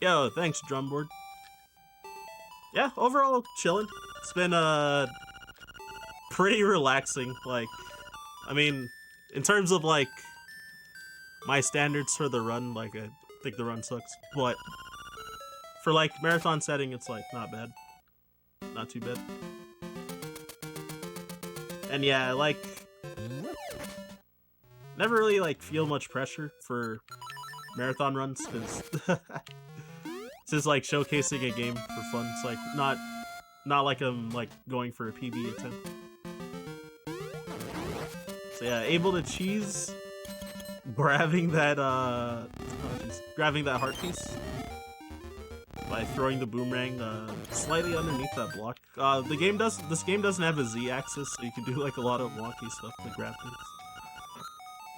S1: Yo, thanks, Drumboard. Yeah, overall, chilling. It's been, pretty relaxing. Like, I mean, in terms of, like, my standards for the run, like, I think the run sucks. But for, like, marathon setting, it's, like, not bad. Not too bad. And yeah, like, never really, like, feel much pressure for marathon runs, because it's just, like, showcasing a game for fun. It's, like, not like I'm, like, going for a PB attempt. So yeah, able to cheese grabbing that, grabbing that heart piece by throwing the boomerang slightly underneath that block. This game doesn't have a Z-axis, so you can do like a lot of wonky stuff to grab things.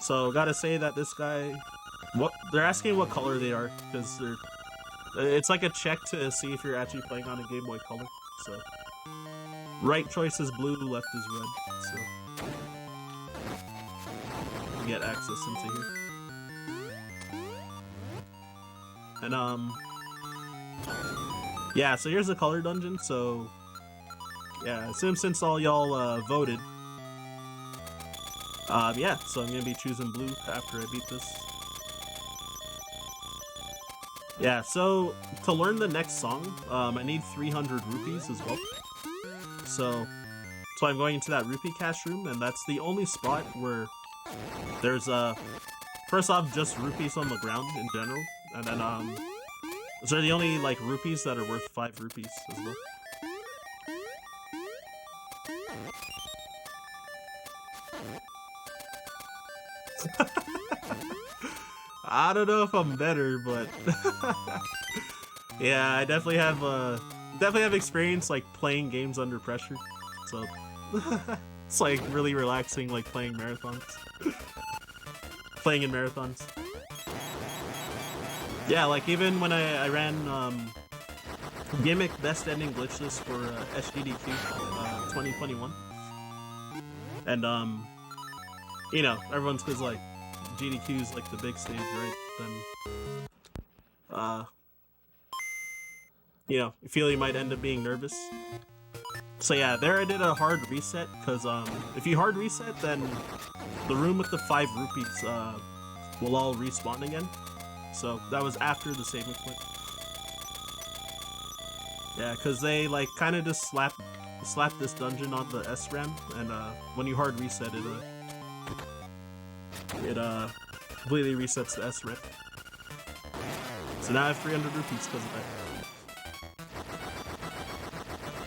S1: So gotta say that this guy, they're asking what color they are, because it's like a check to see if you're actually playing on a Game Boy Color. So right choice is blue, left is red. So you get access into here. And yeah, so here's the color dungeon. So yeah, since all y'all voted, yeah, so I'm gonna be choosing blue after I beat this. Yeah, so to learn the next song, I need 300 rupees as well. So I'm going into that rupee cash room, and that's the only spot where there's first off just rupees on the ground in general, and then those are the only like rupees that are worth 5 rupees as well. I don't know if I'm better, but yeah, I definitely have experience like playing games under pressure. So it's like really relaxing, like playing marathons. Playing in marathons. Yeah, like even when I ran Gimmick Best Ending Glitchless for SGDQ 2021. And you know, everyone's cause like GDQ is like the big stage, right? Then you know, you feel you might end up being nervous. So yeah, there I did a hard reset, because if you hard reset, then the room with the 5 rupees will all respawn again. So that was after the saving point. Yeah, because they like kind of just slap this dungeon on the SRAM, and when you hard reset it, completely resets the SRAM. So now I have 300 rupees because of that.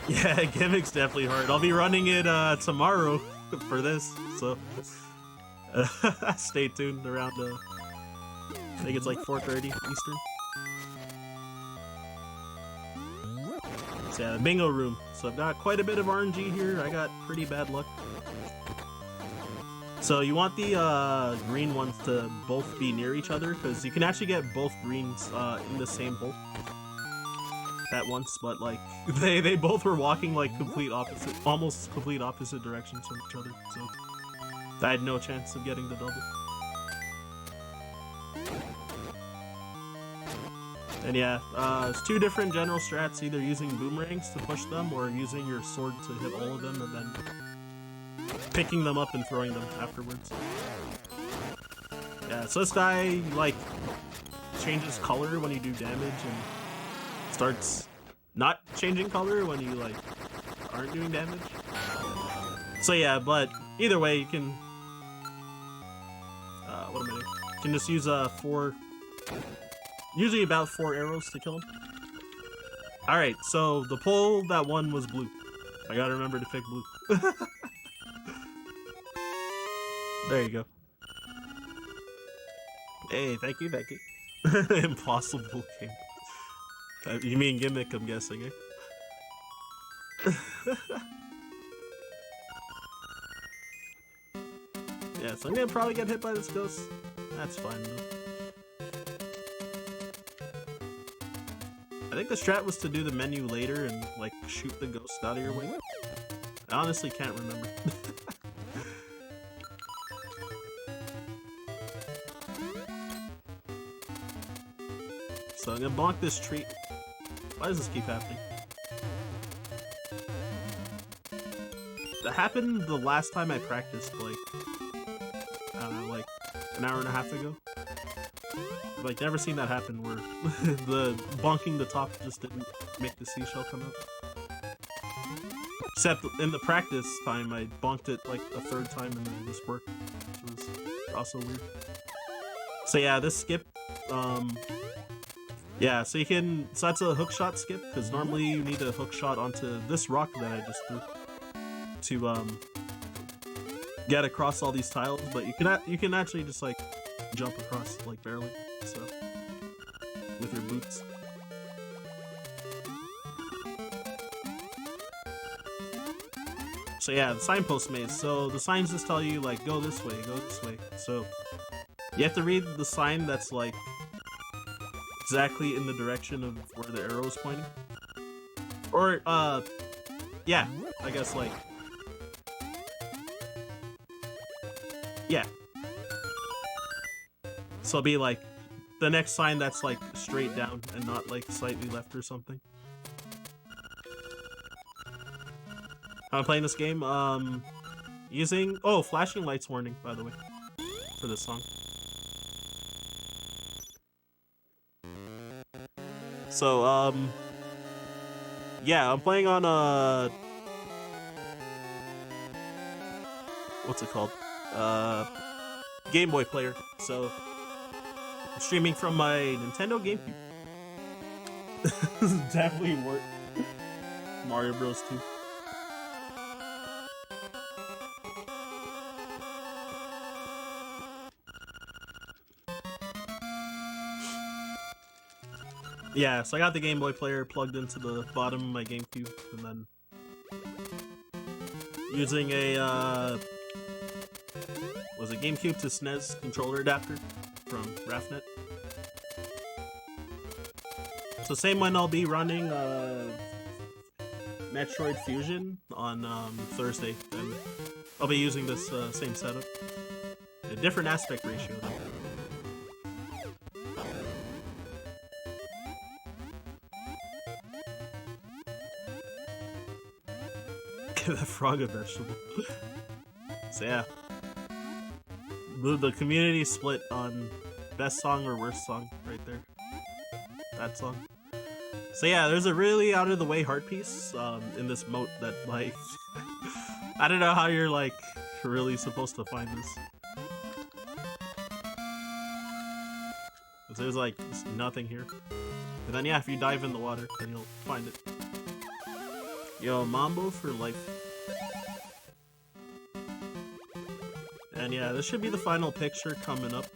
S1: Yeah, Gimmick's definitely hard. I'll be running it tomorrow for this, so stay tuned around, I think it's like 4:30 Eastern. So yeah, the bingo room. So I've got quite a bit of RNG here. I got pretty bad luck. So you want the green ones to both be near each other, because you can actually get both greens in the same hole at once, but like they both were walking like almost complete opposite directions from each other, so I had no chance of getting the double. And yeah, there's 2 different general strats, either using boomerangs to push them or using your sword to hit all of them and then picking them up and throwing them afterwards. Yeah, so this guy like changes color when you do damage and starts not changing color when you like aren't doing damage. So yeah, but either way you can what am I doing? You can just use usually about 4 arrows to kill him. Alright, so the pole that won was blue. I gotta remember to pick blue. There you go. Hey, thank you. Impossible game. You mean Gimmick, I'm guessing, eh? Yeah, so I'm gonna probably get hit by this ghost. That's fine, though. I think the strat was to do the menu later and, like, shoot the ghost out of your way. I honestly can't remember. So I'm gonna bonk this tree. Why does this keep happening? That happened the last time I practiced, like, I don't know, like, an hour and a half ago. I've, like, never seen that happen where the bonking the top just didn't make the seashell come out. Except in the practice time, I bonked it, like, a 3rd time and then it just worked, which was also weird. So yeah, this skip, yeah, so that's a hookshot skip, because normally you need a hookshot onto this rock that I just threw to, get across all these tiles, but you can actually just, like, jump across, like, barely, so, with your boots. So yeah, the signpost maze, so the signs just tell you, like, go this way, so you have to read the sign that's, like, exactly in the direction of where the arrow is pointing. Or, yeah, I guess, like, yeah. So it'll be, like, the next sign that's, like, straight down and not, like, slightly left or something. How I'm playing this game, using, flashing lights warning, by the way, for this song. So, yeah, I'm playing on, what's it called? Game Boy player. So, I'm streaming from my Nintendo GameCube. Definitely work. Mario Bros. 2. Yeah, so I got the Game Boy player plugged into the bottom of my GameCube, and then using a, was it GameCube to SNES controller adapter from RAFnet. So same one I'll be running, Metroid Fusion on, Thursday, and I'll be using this, same setup. A different aspect ratio, though. Give that frog a vegetable. So yeah. The community split on best song or worst song right there. That song. So yeah, there's a really out of the way heart piece in this moat that like I don't know how you're like really supposed to find this. There's like nothing here. And then yeah, if you dive in the water, then you'll find it. Yo, Mambo for life. And yeah, this should be the final picture coming up.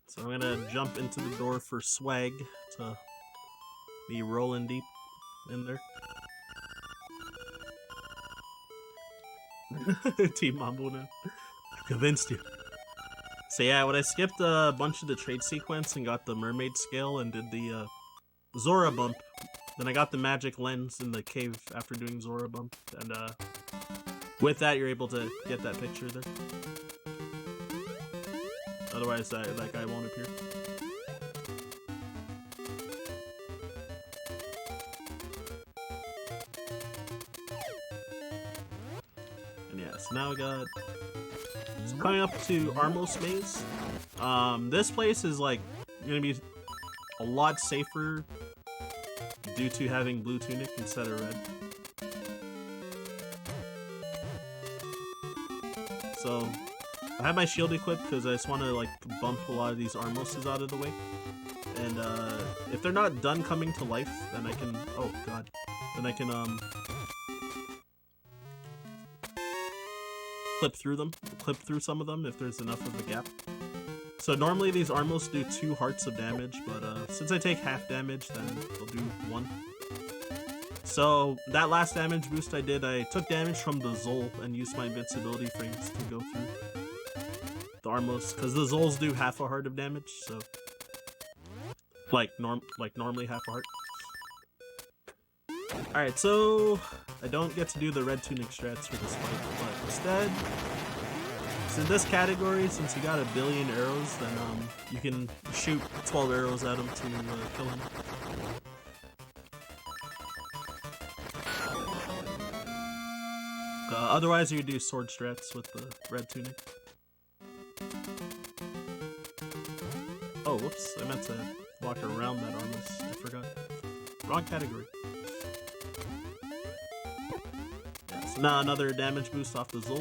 S1: So I'm gonna jump into the door for swag to be rolling deep in there. Team Mambo now. I convinced you. So yeah, when I skipped a bunch of the trade sequence and got the mermaid scale and did the Zora bump, then I got the magic lens in the cave after doing Zora bump, and with that you're able to get that picture there. Otherwise that guy won't appear. And yeah, so now we got... So coming up to Armos Maze. This place is like gonna be a lot safer due to having blue tunic instead of red. So I have my shield equipped because I just want to like bump a lot of these Armoses out of the way. And if they're not done coming to life, then I can... Oh god. Then I can clip through some of them if there's enough of a gap. So normally these Armos do 2 hearts of damage, but since I take half damage, then they'll do 1. So that last damage boost I did, I took damage from the Zol and used my invincibility frames to go through the Armos, because the Zols do half a heart of damage, so like normally half a heart. Alright, so I don't get to do the red tunic strats for this fight, but instead, in this category, since you got a billion arrows, then you can shoot 12 arrows at him to kill him. Otherwise, you do sword strats with the red tunic. Oh, whoops! I meant to walk around that Armos. I forgot. Wrong category. So now another damage boost off the Zol,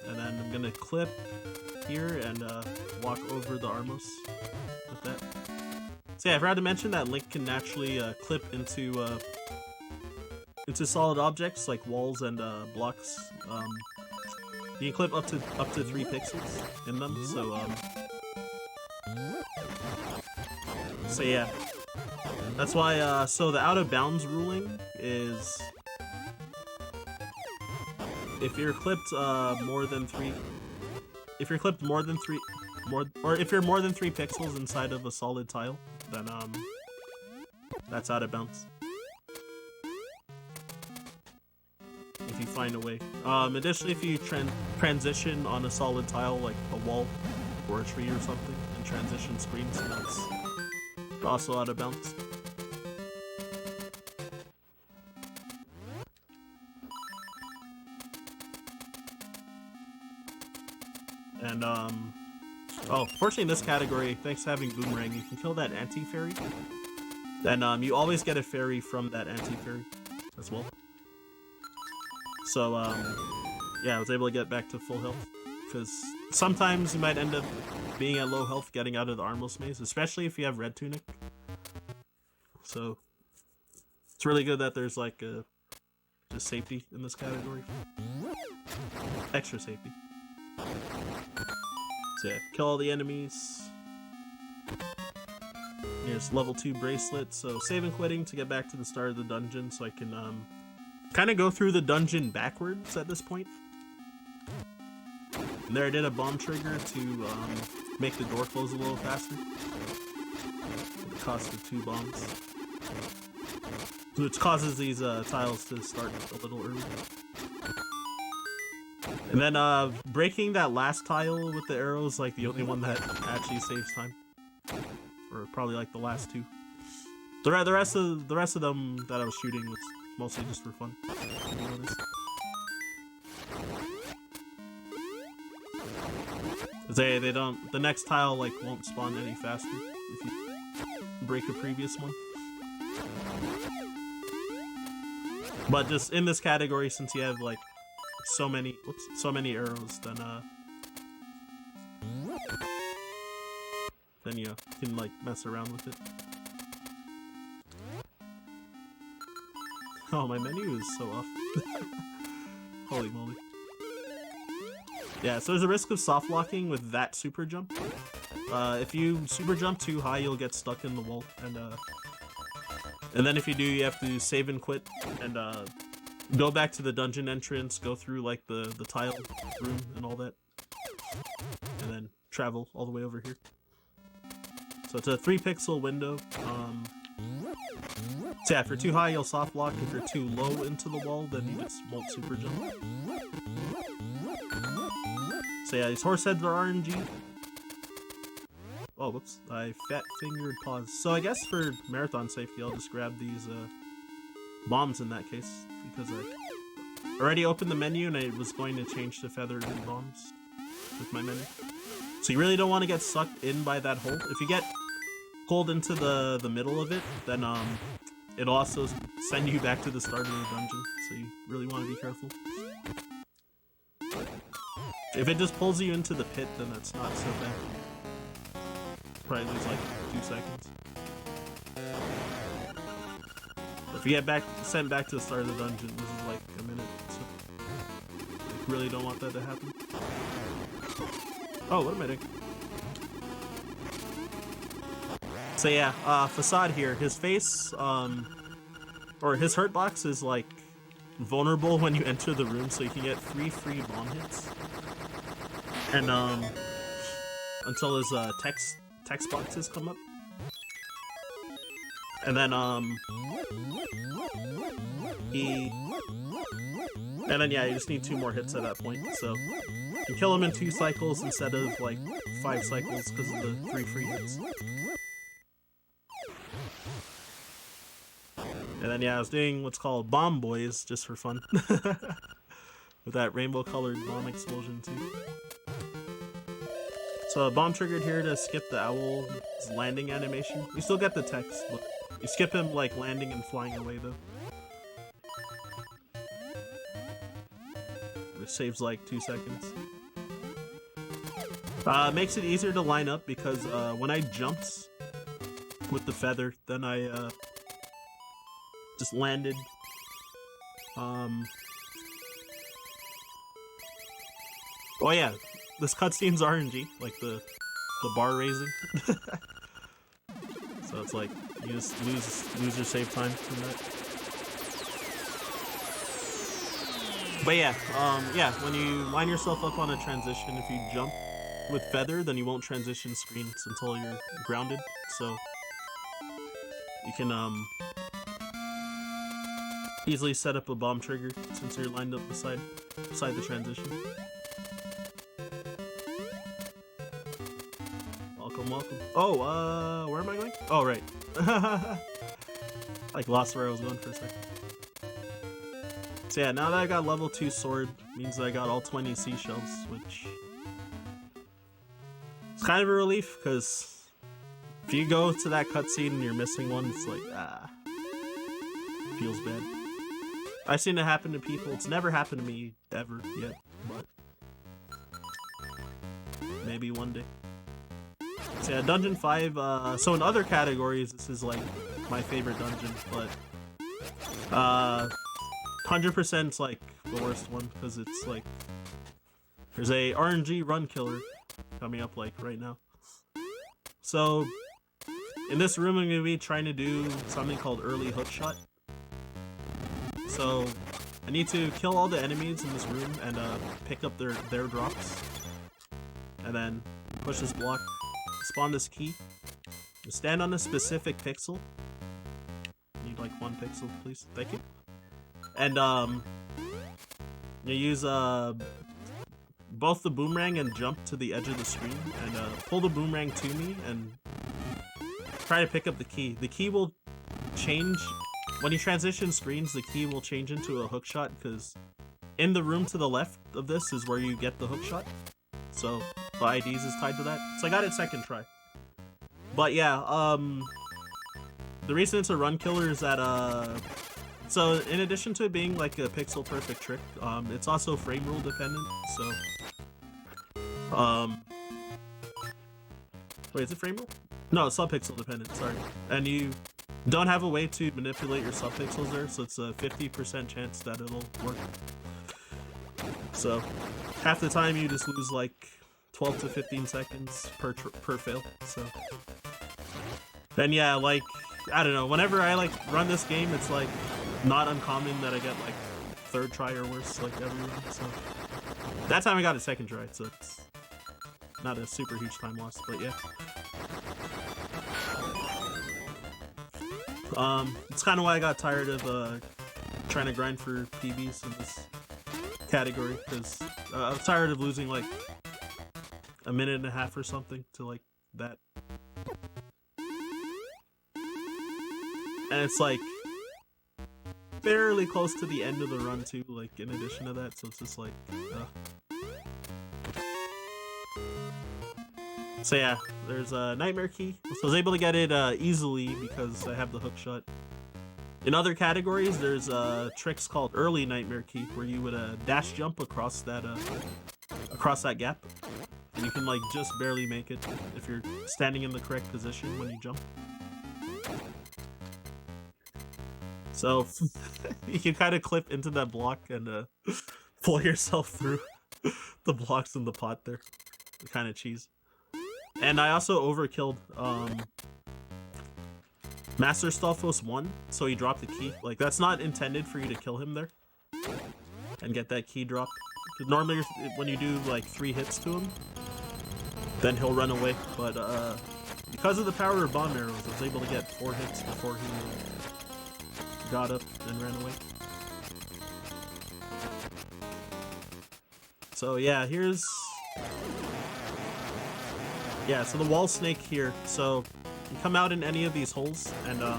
S1: and then I'm gonna clip here and walk over the Armos with that. So yeah, I forgot to mention that Link can naturally clip into solid objects like walls and blocks. You can clip up to 3 pixels in them. So yeah, that's why. So the out of bounds ruling is, if you're clipped more than 3 pixels inside of a solid tile, then that's out of bounds. If you find a way. Additionally, if you transition on a solid tile like a wall or a tree or something and transition screens, that's also out of bounds. And oh, fortunately in this category, thanks to having Boomerang, you can kill that anti-fairy. Then you always get a fairy from that anti-fairy as well. So yeah, I was able to get back to full health, because sometimes you might end up being at low health getting out of the Armos Maze, especially if you have red tunic. So it's really good that there's like just safety in this category. Extra safety. So yeah, kill all the enemies. Here's level 2 bracelet, so save and quitting to get back to the start of the dungeon so I can kind of go through the dungeon backwards at this point. And there I did a bomb trigger to make the door close a little faster. It cost of 2 bombs. Which causes these tiles to start a little early. And then breaking that last tile with the arrows, like the only one that actually saves time. Or probably like the last 2. The rest of them that I was shooting was mostly just for fun, to be honest. 'Cause they don't, the next tile like won't spawn any faster if you break a previous one. But just in this category, since you have like so many arrows, then you can like mess around with it. Oh, my menu is so off. Holy moly. Yeah, so there's a risk of soft locking with that super jump. If you super jump too high, you'll get stuck in the wall, and then if you do, you have to save and quit, and go back to the dungeon entrance, go through like the tile room and all that, and then travel all the way over here. So it's a 3-pixel window. So yeah, if you're too high, you'll soft lock. If you're too low into the wall, then you just won't super jump. So yeah, these horse heads are RNG. Oh, whoops, I fat-fingered pause. So I guess for marathon safety, I'll just grab these bombs in that case, because I already opened the menu and I was going to change to feathered bombs with my menu. So you really don't want to get sucked in by that hole. If you get pulled into the middle of it, then it'll also send you back to the start of the dungeon, so you really want to be careful. If it just pulls you into the pit, then that's not so bad. Probably lose like 2 seconds. If you get sent back to the start of the dungeon, this is like a minute, so you really don't want that to happen. Oh, what am I doing? So yeah, Facade here, his face, or his hurt box is like vulnerable when you enter the room, so you can get 3 free bomb hits. And until his text boxes come up. And then yeah, you just need 2 more hits at that point. So you can kill him in 2 cycles instead of like 5 cycles because of the 3 free hits. And then yeah, I was doing what's called Bomb Boys just for fun. With that rainbow colored bomb explosion too. So a bomb triggered here to skip the owl's landing animation. You still get the text, but you skip him like landing and flying away though. Which saves like 2 seconds. Makes it easier to line up because when I jumped with the feather, then I just landed. Oh yeah, this cutscene's RNG, like the bar raising. So it's like you just lose your save time from that. But yeah, when you line yourself up on a transition, if you jump with feather, then you won't transition screens until you're grounded. So you can easily set up a bomb trigger since you're lined up beside the transition. Welcome. Oh, where am I going? Oh, right. Like lost where I was going for a second. So yeah, now that I got level 2 sword, means that I got all 20 seashells, which it's kind of a relief, because if you go to that cutscene and you're missing one, it's like, feels bad. I've seen it happen to people. It's never happened to me ever yet, but maybe one day. So yeah, Dungeon 5, so in other categories, this is like my favorite dungeon, but 100% is like the worst one, because it's like, there's a RNG run killer coming up like right now. So, in this room I'm going to be trying to do something called early hookshot. So, I need to kill all the enemies in this room and pick up their drops. And then push this block. Spawn this key. Stand on a specific pixel. Need like 1 pixel, please. Thank you. And you use both the boomerang and jump to the edge of the screen, and pull the boomerang to me and try to pick up the key. The key will change when you transition screens, the key will change into a hook shot, because in the room to the left of this is where you get the hook shot. So the IDs is tied to that. So I got it second try. But yeah, the reason it's a run killer is that so in addition to it being like a pixel perfect trick, it's also frame rule dependent. So wait, is it frame rule? No, it's subpixel dependent, sorry. And you don't have a way to manipulate your subpixels there, so it's a 50% chance that it'll work. So half the time you just lose like 12 to 15 seconds per fail. So then yeah, like I don't know, whenever I like run this game, it's like not uncommon that I get like third try or worse like every run. So that time I got a second try, so it's not a super huge time loss, but yeah. It's kind of why I got tired of trying to grind for PBs in this category, because I was tired of losing like a minute and a half or something to like that. And it's like fairly close to the end of the run too, like in addition to that, so it's just like So yeah, there's a Nightmare Key. So I was able to get it easily because I have the hook shot. In other categories, there's tricks called Early Nightmare Key, where you would dash jump across that gap. And you can like just barely make it if you're standing in the correct position when you jump. So you can kind of clip into that block and pull yourself through the blocks in the pot there. Kind of cheese. And I also overkilled Master Stalfos 1, so he dropped the key. Like, that's not intended for you to kill him there and get that key drop. Normally, when you do like 3 hits to him, then he'll run away. But because of the power of bomb arrows, I was able to get 4 hits before he got up and ran away. So yeah, here's... Yeah, so the wall snake here. So you come out in any of these holes, and the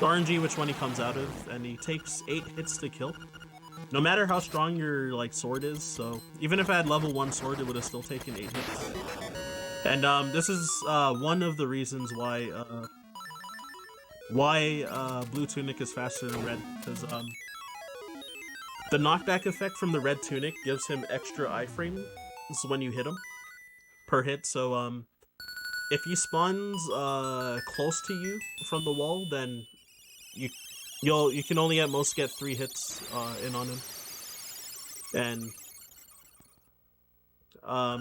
S1: RNG which one he comes out of, and he takes 8 hits to kill. No matter how strong your like sword is, so even if I had level 1 sword, it would have still taken 8 hits. And this is one of the reasons why blue tunic is faster than red, because the knockback effect from the red tunic gives him extra iframes when you hit him per hit. So if he spawns close to you from the wall, then you can only at most get 3 hits in on him. And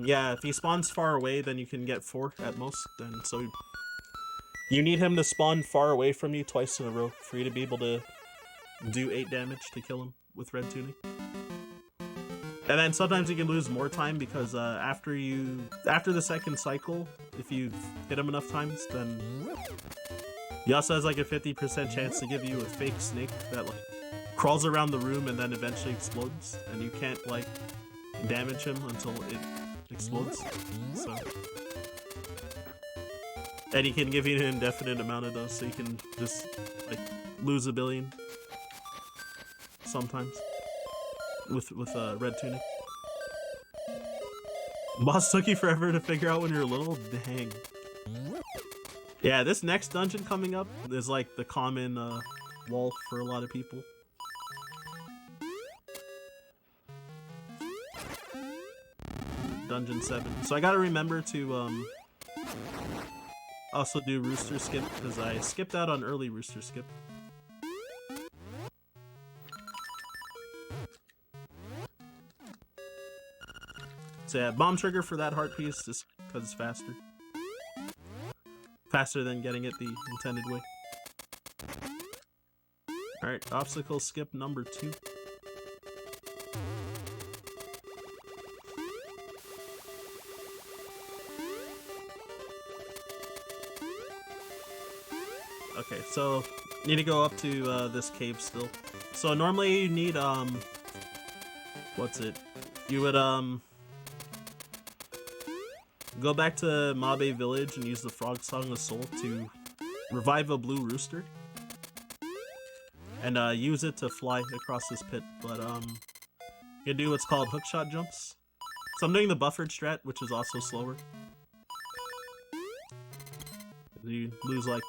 S1: yeah, if he spawns far away, then you can get 4 at most. And so you need him to spawn far away from you twice in a row for you to be able to do 8 damage to kill him with red tunic. And then sometimes you can lose more time because after the second cycle, if you've hit him enough times, then he also has like a 50% chance to give you a fake snake that like crawls around the room and then eventually explodes, and you can't like damage him until it explodes. So, and he can give you an indefinite amount of those, so you can just like lose a billion sometimes with red tunic. Boss took you forever to figure out when you're little? Dang. Yeah, this next dungeon coming up is like the common wall for a lot of people. Dungeon 7. So I gotta remember to also do Rooster Skip, because I skipped out on early Rooster Skip. So yeah, bomb trigger for that heart piece just because it's faster. Faster than getting it the intended way. Alright, obstacle skip number 2. Okay, so need to go up to this cave still. So normally you need what's it? You would go back to Mabe Village and use the Frog Song of Soul to revive a blue rooster. and use it to fly across this pit. But you can do what's called hookshot jumps. So I'm doing the buffered strat, which is also slower. You lose like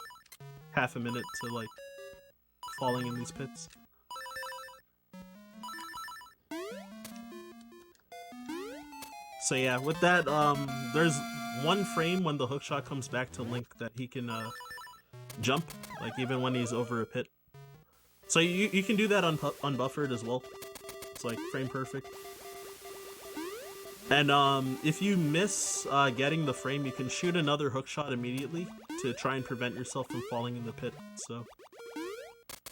S1: half a minute to like falling in these pits. So yeah, with that, there's one frame when the hookshot comes back to Link that he can jump, like even when he's over a pit. So you can do that unbuffered as well. It's like frame perfect. And if you miss getting the frame, you can shoot another hookshot immediately to try and prevent yourself from falling in the pit. So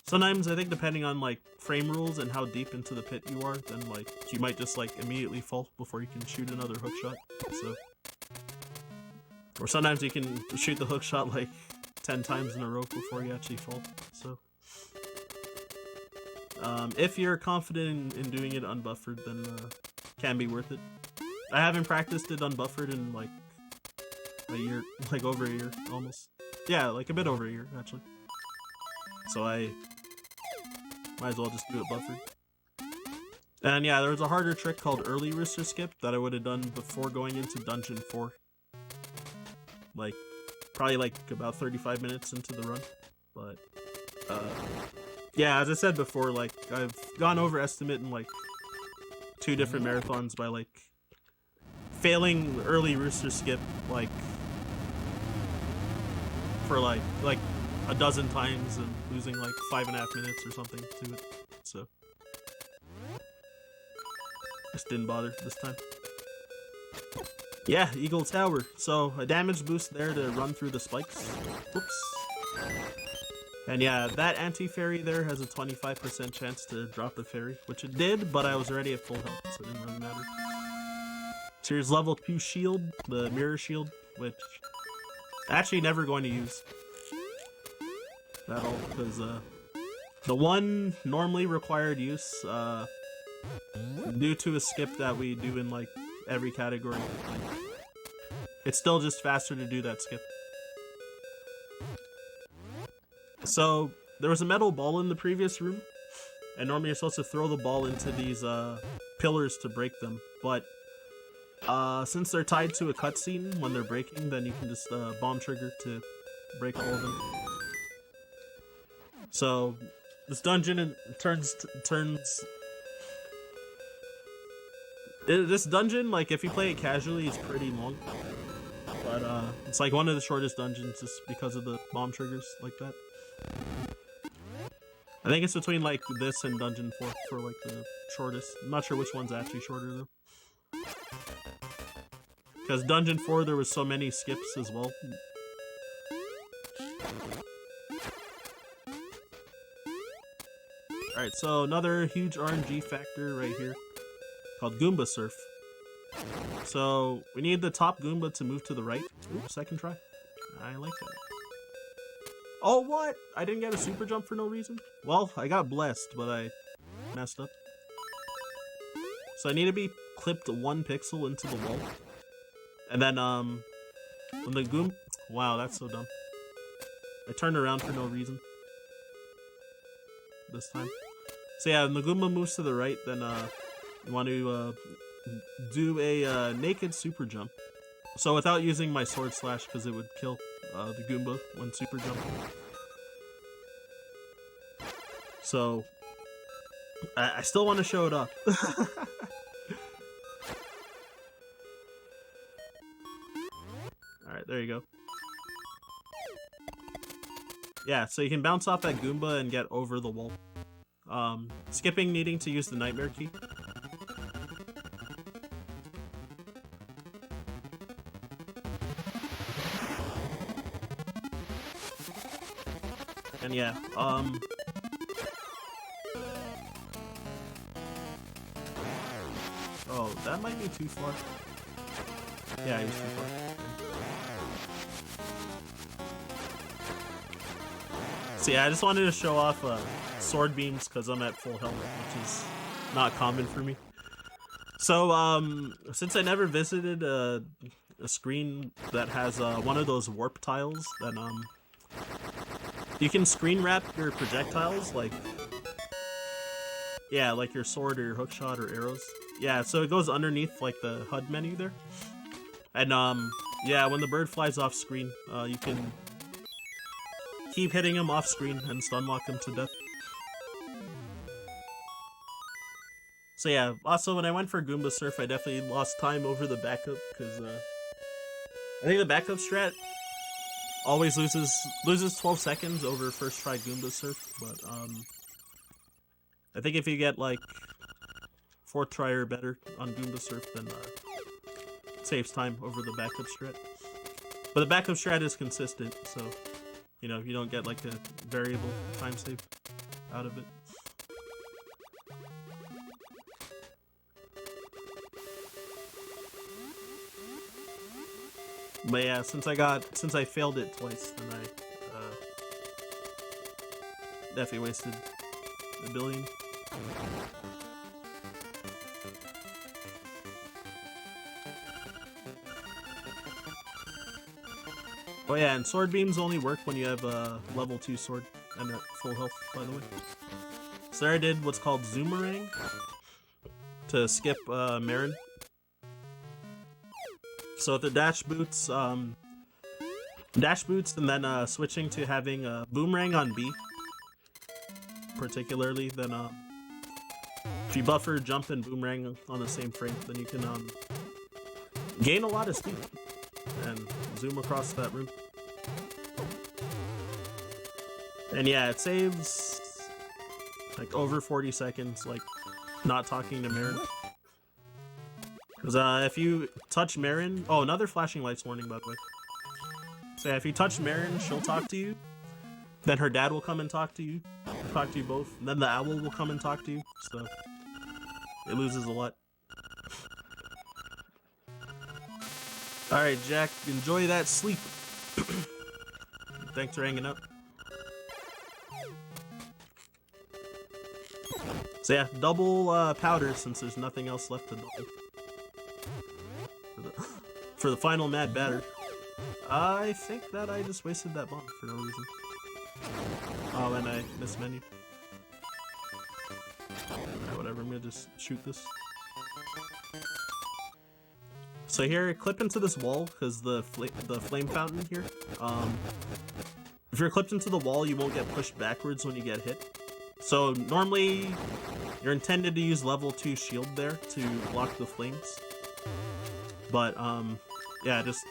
S1: sometimes I think depending on like frame rules and how deep into the pit you are, then like you might just like immediately fall before you can shoot another hookshot. So, or sometimes you can shoot the hookshot like 10 times in a row before you actually fall. So if you're confident in doing it unbuffered, then can be worth it. I haven't practiced it unbuffered in like a year, like over a year almost. Yeah, like a bit over a year actually. So I might as well just do it buffered. And yeah, there was a harder trick called early rooster skip that I would have done before going into dungeon 4. Like, probably like about 35 minutes into the run. But, yeah, as I said before, like, I've gone over estimate in like 2 different marathons by like failing early rooster skip like for like a dozen times and losing like 5.5 minutes or something to it. So just didn't bother this time. Yeah, Eagle Tower. So a damage boost there to run through the spikes. Whoops. And yeah, that anti-fairy there has a 25% chance to drop a fairy, which it did, but I was already at full health, so it didn't really matter. So here's level 2 shield, the mirror shield, which actually never going to use at all, because the one normally required use, due to a skip that we do in like every category, like, it's still just faster to do that skip. So there was a metal ball in the previous room, and normally you're supposed to throw the ball into these pillars to break them, but since they're tied to a cutscene when they're breaking, then you can just bomb trigger to break all of them. So this dungeon this dungeon, like if you play it casually, is pretty long, but it's like one of the shortest dungeons just because of the bomb triggers like that. I think it's between like this and dungeon 4 for like the shortest. I'm not sure which one's actually shorter though, because dungeon 4 there was so many skips as well. Alright, so another huge RNG factor right here called Goomba Surf. So we need the top Goomba to move to the right. Ooh, second try. I like that. Oh, what? I didn't get a super jump for no reason? Well, I got blessed, but I messed up. So I need to be clipped 1 pixel into the wall. And then, when the Goomba... Wow, that's so dumb. I turned around for no reason this time. So yeah, when the Goomba moves to the right, then you want to do a naked super jump. So without using my sword slash, because it would kill the Goomba when super jumping. So I still want to show it off. Alright, there you go. Yeah, so you can bounce off that Goomba and get over the wall. Skipping needing to use the nightmare key. And yeah, oh, that might be too far. Yeah, he was too far. So yeah, I just wanted to show off sword beams because I'm at full health, which is not common for me. So since I never visited a screen that has one of those warp tiles, then you can screen wrap your projectiles like Yeah, like your sword or your hook shot or arrows. Yeah, so it goes underneath like the HUD menu there. And yeah, when the bird flies off screen, you can keep hitting him off screen and stun lock him to death. So yeah, also when I went for Goomba Surf, I definitely lost time over the backup, because I think the backup strat always loses 12 seconds over first try Goomba Surf, but I think if you get like 4th try or better on Goomba Surf, then it saves time over the backup strat. But the backup strat is consistent, so you know, you don't get like a variable time save out of it. But yeah, since I failed it twice, then I definitely wasted a billion. Oh yeah, and sword beams only work when you have a level 2 sword and at full health, by the way. So there I did what's called Zoomerang to skip Marin. So with the dash boots and then switching to having a boomerang on B, particularly, then if you buffer, jump, and boomerang on the same frame, then you can gain a lot of speed and zoom across that room. And yeah, it saves like over 40 seconds, like not talking to Marin. Because if you touch Marin... Oh, another flashing lights warning, by the way. So yeah, if you touch Marin, she'll talk to you. Then her dad will come and talk to you both. And then the owl will come and talk to you. So it loses a lot. Alright, Jack, enjoy that sleep. Thanks for hanging out. So yeah, double powder since there's nothing else left to double. For the final mad batter. I think that I just wasted that bomb for no reason. Oh, and I missed menu. Alright, whatever, I'm gonna just shoot this. So here, clip into this wall, because the flame fountain here. If you're clipped into the wall, you won't get pushed backwards when you get hit. So normally, you're intended to use level 2 shield there to block the flames. But, yeah, just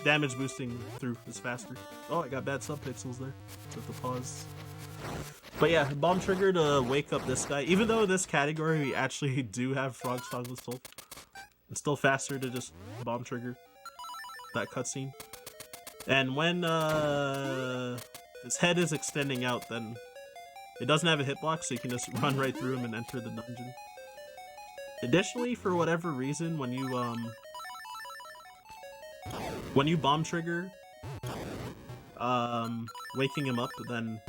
S1: damage boosting through is faster. Oh, I got bad subpixels there. With the pause. But yeah, bomb trigger to wake up this guy. Even though this category we actually do have Frog's Tongueless Toll, it's still faster to just bomb trigger that cutscene. And when his head is extending out, then it doesn't have a hitbox, so you can just run right through him and enter the dungeon. Additionally, for whatever reason, when you bomb trigger waking him up, then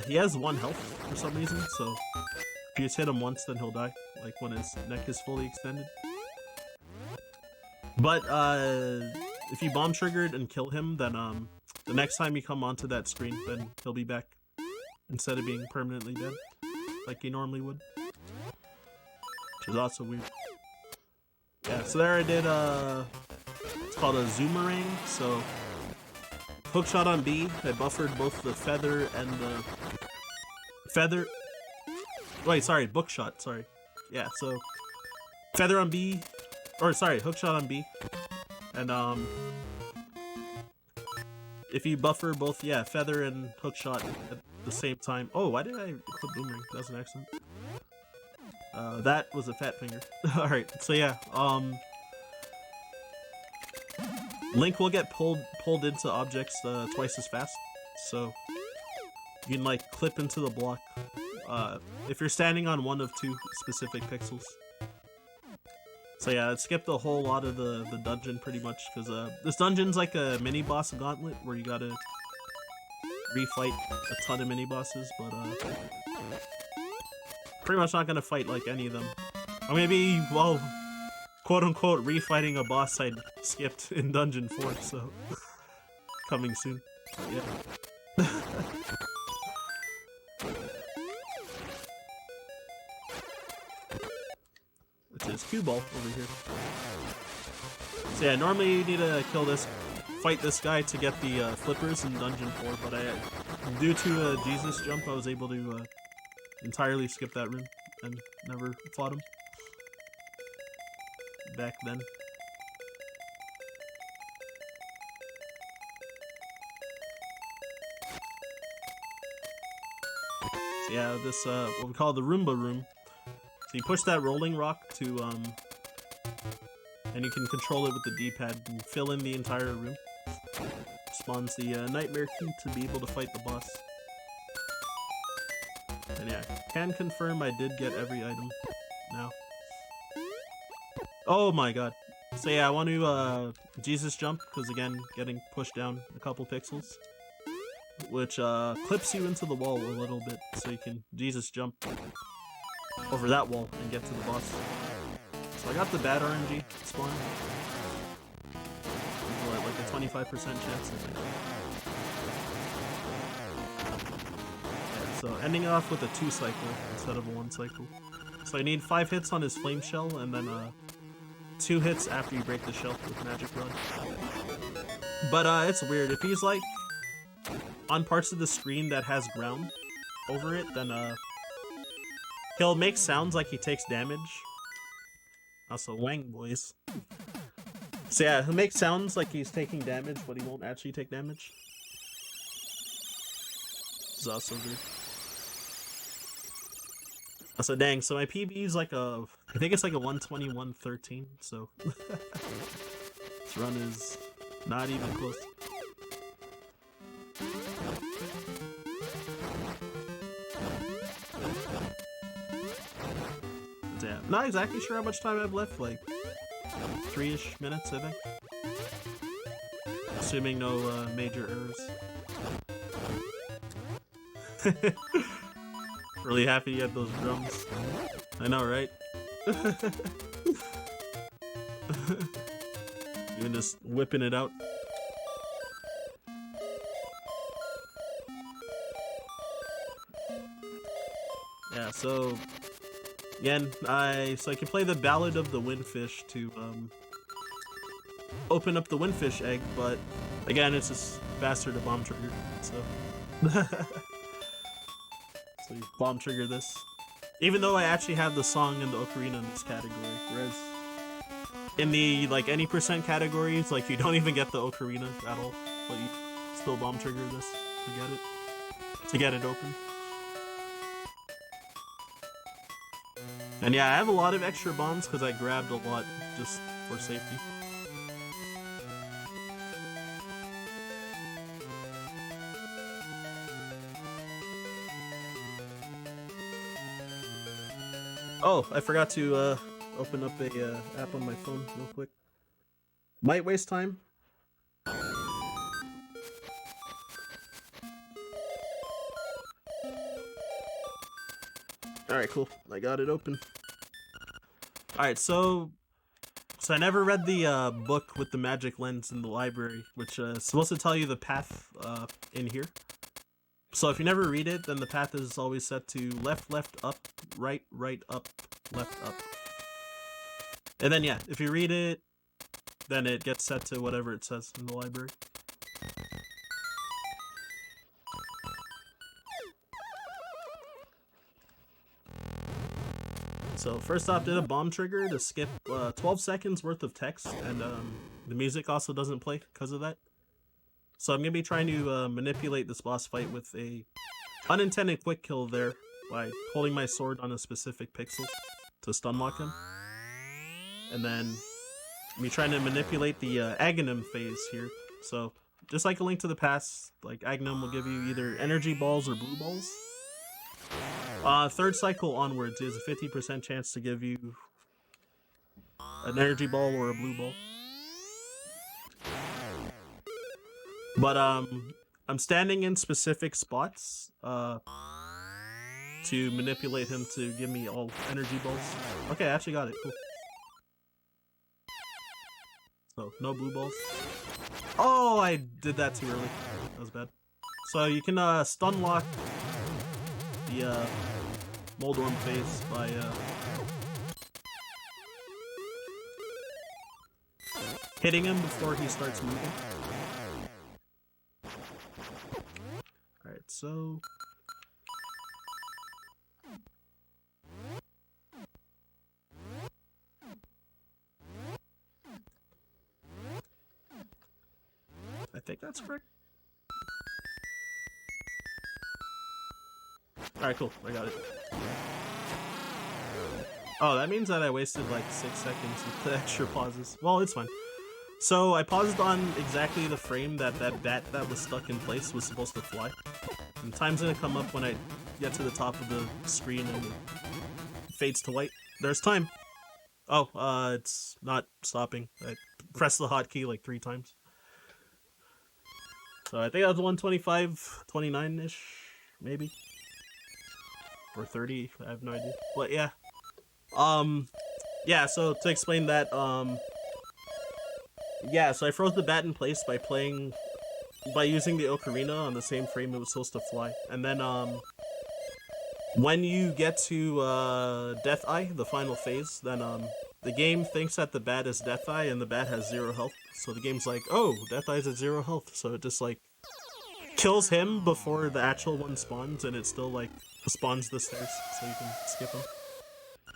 S1: he has 1 health for some reason, so if you just hit him once, then he'll die, like when his neck is fully extended. But if you bomb triggered and kill him, then the next time you come onto that screen, then he'll be back instead of being permanently dead like he normally would, which is also weird. Yeah, so there I did it's called a Zoomerang. So hookshot on B, I buffered both the feather and the feather. Wait, sorry, bookshot, sorry. Yeah, so feather on B, or sorry, hookshot on B. And if you buffer both, yeah, feather and hookshot at the same time. Oh, why did I clip boomerang? That was an accident. That was a fat finger. Alright, so yeah, Link will get pulled into objects twice as fast, so you can like clip into the block if you're standing on one of 2 specific pixels. So yeah, it skipped a whole lot of the dungeon pretty much, because this dungeon's like a mini boss gauntlet where you gotta refight a ton of mini bosses, but pretty much not gonna fight like any of them. Or maybe, well, quote-unquote refighting a boss I skipped in Dungeon 4, so coming soon. Yeah. is cue ball over here. So yeah, normally you need to fight this guy to get the flippers in Dungeon 4, but due to a Jesus jump, I was able to entirely skip that room and never fought him back then. So yeah, this what we call the Roomba room. So you push that rolling rock to and you can control it with the D-pad and fill in the entire room. Spawns the nightmare key to be able to fight the boss. And yeah, can confirm I did get every item now. Oh my god. So yeah, I want to Jesus jump, because again, getting pushed down a couple pixels. Which clips you into the wall a little bit, so you can Jesus jump over that wall and get to the boss. So I got the bad RNG spawn. Like a 25% chance, I think. Yeah, so ending off with a 2 cycle instead of a 1 cycle. So I need 5 hits on his flame shell, and then 2 hits after you break the shell with magic rod. But it's weird. If he's like on parts of the screen that has ground over it, then he'll make sounds like he takes damage. Also, Wang boys. So yeah, he'll make sounds like he's taking damage, but he won't actually take damage. This is also weird. So dang, so my PB is like I think it's like a 121.13, so this run is not even close. Yeah, not exactly sure how much time I have left, like 3-ish minutes, I think. Assuming no major errors. Really happy you had those drums. I know, right? Even just whipping it out. Yeah, so again, I can play the Ballad of the Windfish to open up the Windfish egg, but again, it's just faster to bomb trigger, so so you bomb trigger this. Even though I actually have the song and the ocarina in this category, whereas in the any percent categories, you don't even get the ocarina at all, but you still bomb trigger this to get it open. And yeah, I have a lot of extra bombs because I grabbed a lot just for safety. Oh, I forgot to open up a app on my phone real quick. Might waste time. Alright, cool. I got it open. Alright, so I never read the book with the magic lens in the library, which is supposed to tell you the path in here. So if you never read it, then the path is always set to left, left, up, right, right, up, left, up. And then yeah, if you read it, then it gets set to whatever it says in the library. So first off, did a bomb trigger to skip 12 seconds worth of text, and the music also doesn't play because of that. So I'm going to be trying to manipulate this boss fight with a unintended quick kill there by holding my sword on a specific pixel to stun lock him. And then me trying to manipulate the Aghanim phase here. So just like A Link to the Past, Aghanim will give you either energy balls or blue balls. Third cycle onwards, there's a 50% chance to give you an energy ball or a blue ball. But I'm standing in specific spots to manipulate him to give me all energy balls. Okay, I actually got it. Cool. So no blue balls. Oh, I did that too early. That was bad. So you can stun lock the Moldorm phase by hitting him before he starts moving. Alright, so... I think that's correct. Alright, cool. I got it. Oh, that means that I wasted like 6 seconds with the extra pauses. Well, it's fine. So, I paused on exactly the frame that bat that was stuck in place was supposed to fly. And time's gonna come up when I get to the top of the screen and it fades to white. There's time! Oh, it's not stopping. I pressed the hotkey like 3 times. So I think that was 125, 29-ish, maybe? Or 30, I have no idea. But yeah. Yeah, so to explain that, yeah, so I froze the bat in place by using the ocarina on the same frame it was supposed to fly. And then, when you get to, Death Eye, the final phase, then, the game thinks that the bat is Death Eye and the bat has 0 health. So the game's like, oh, Death Eye's at 0 health. So it just, like, kills him before the actual one spawns, and it still, like, spawns the stairs, so you can skip him.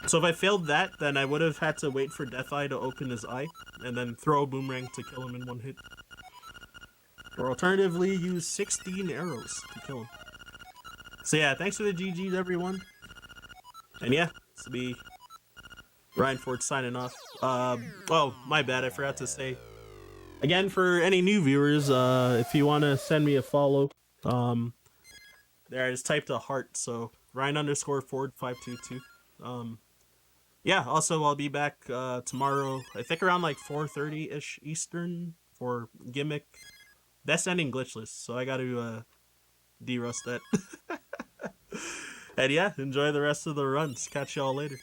S1: So if I failed that, then I would have had to wait for Death Eye to open his eye, and then throw a boomerang to kill him in 1 hit. Or alternatively, use 16 arrows to kill him. So yeah, thanks for the GGs, everyone. And yeah, this will be Ryan Ford signing off. Oh, my bad, I forgot to say. Again, for any new viewers, if you want to send me a follow, there I just typed a heart, so Ryan_Ford522. Yeah, also I'll be back tomorrow, I think around like 4:30-ish Eastern for Gimmick Best Ending Glitchless, so I gotta de-rust that. And yeah, enjoy the rest of the runs. Catch y'all later.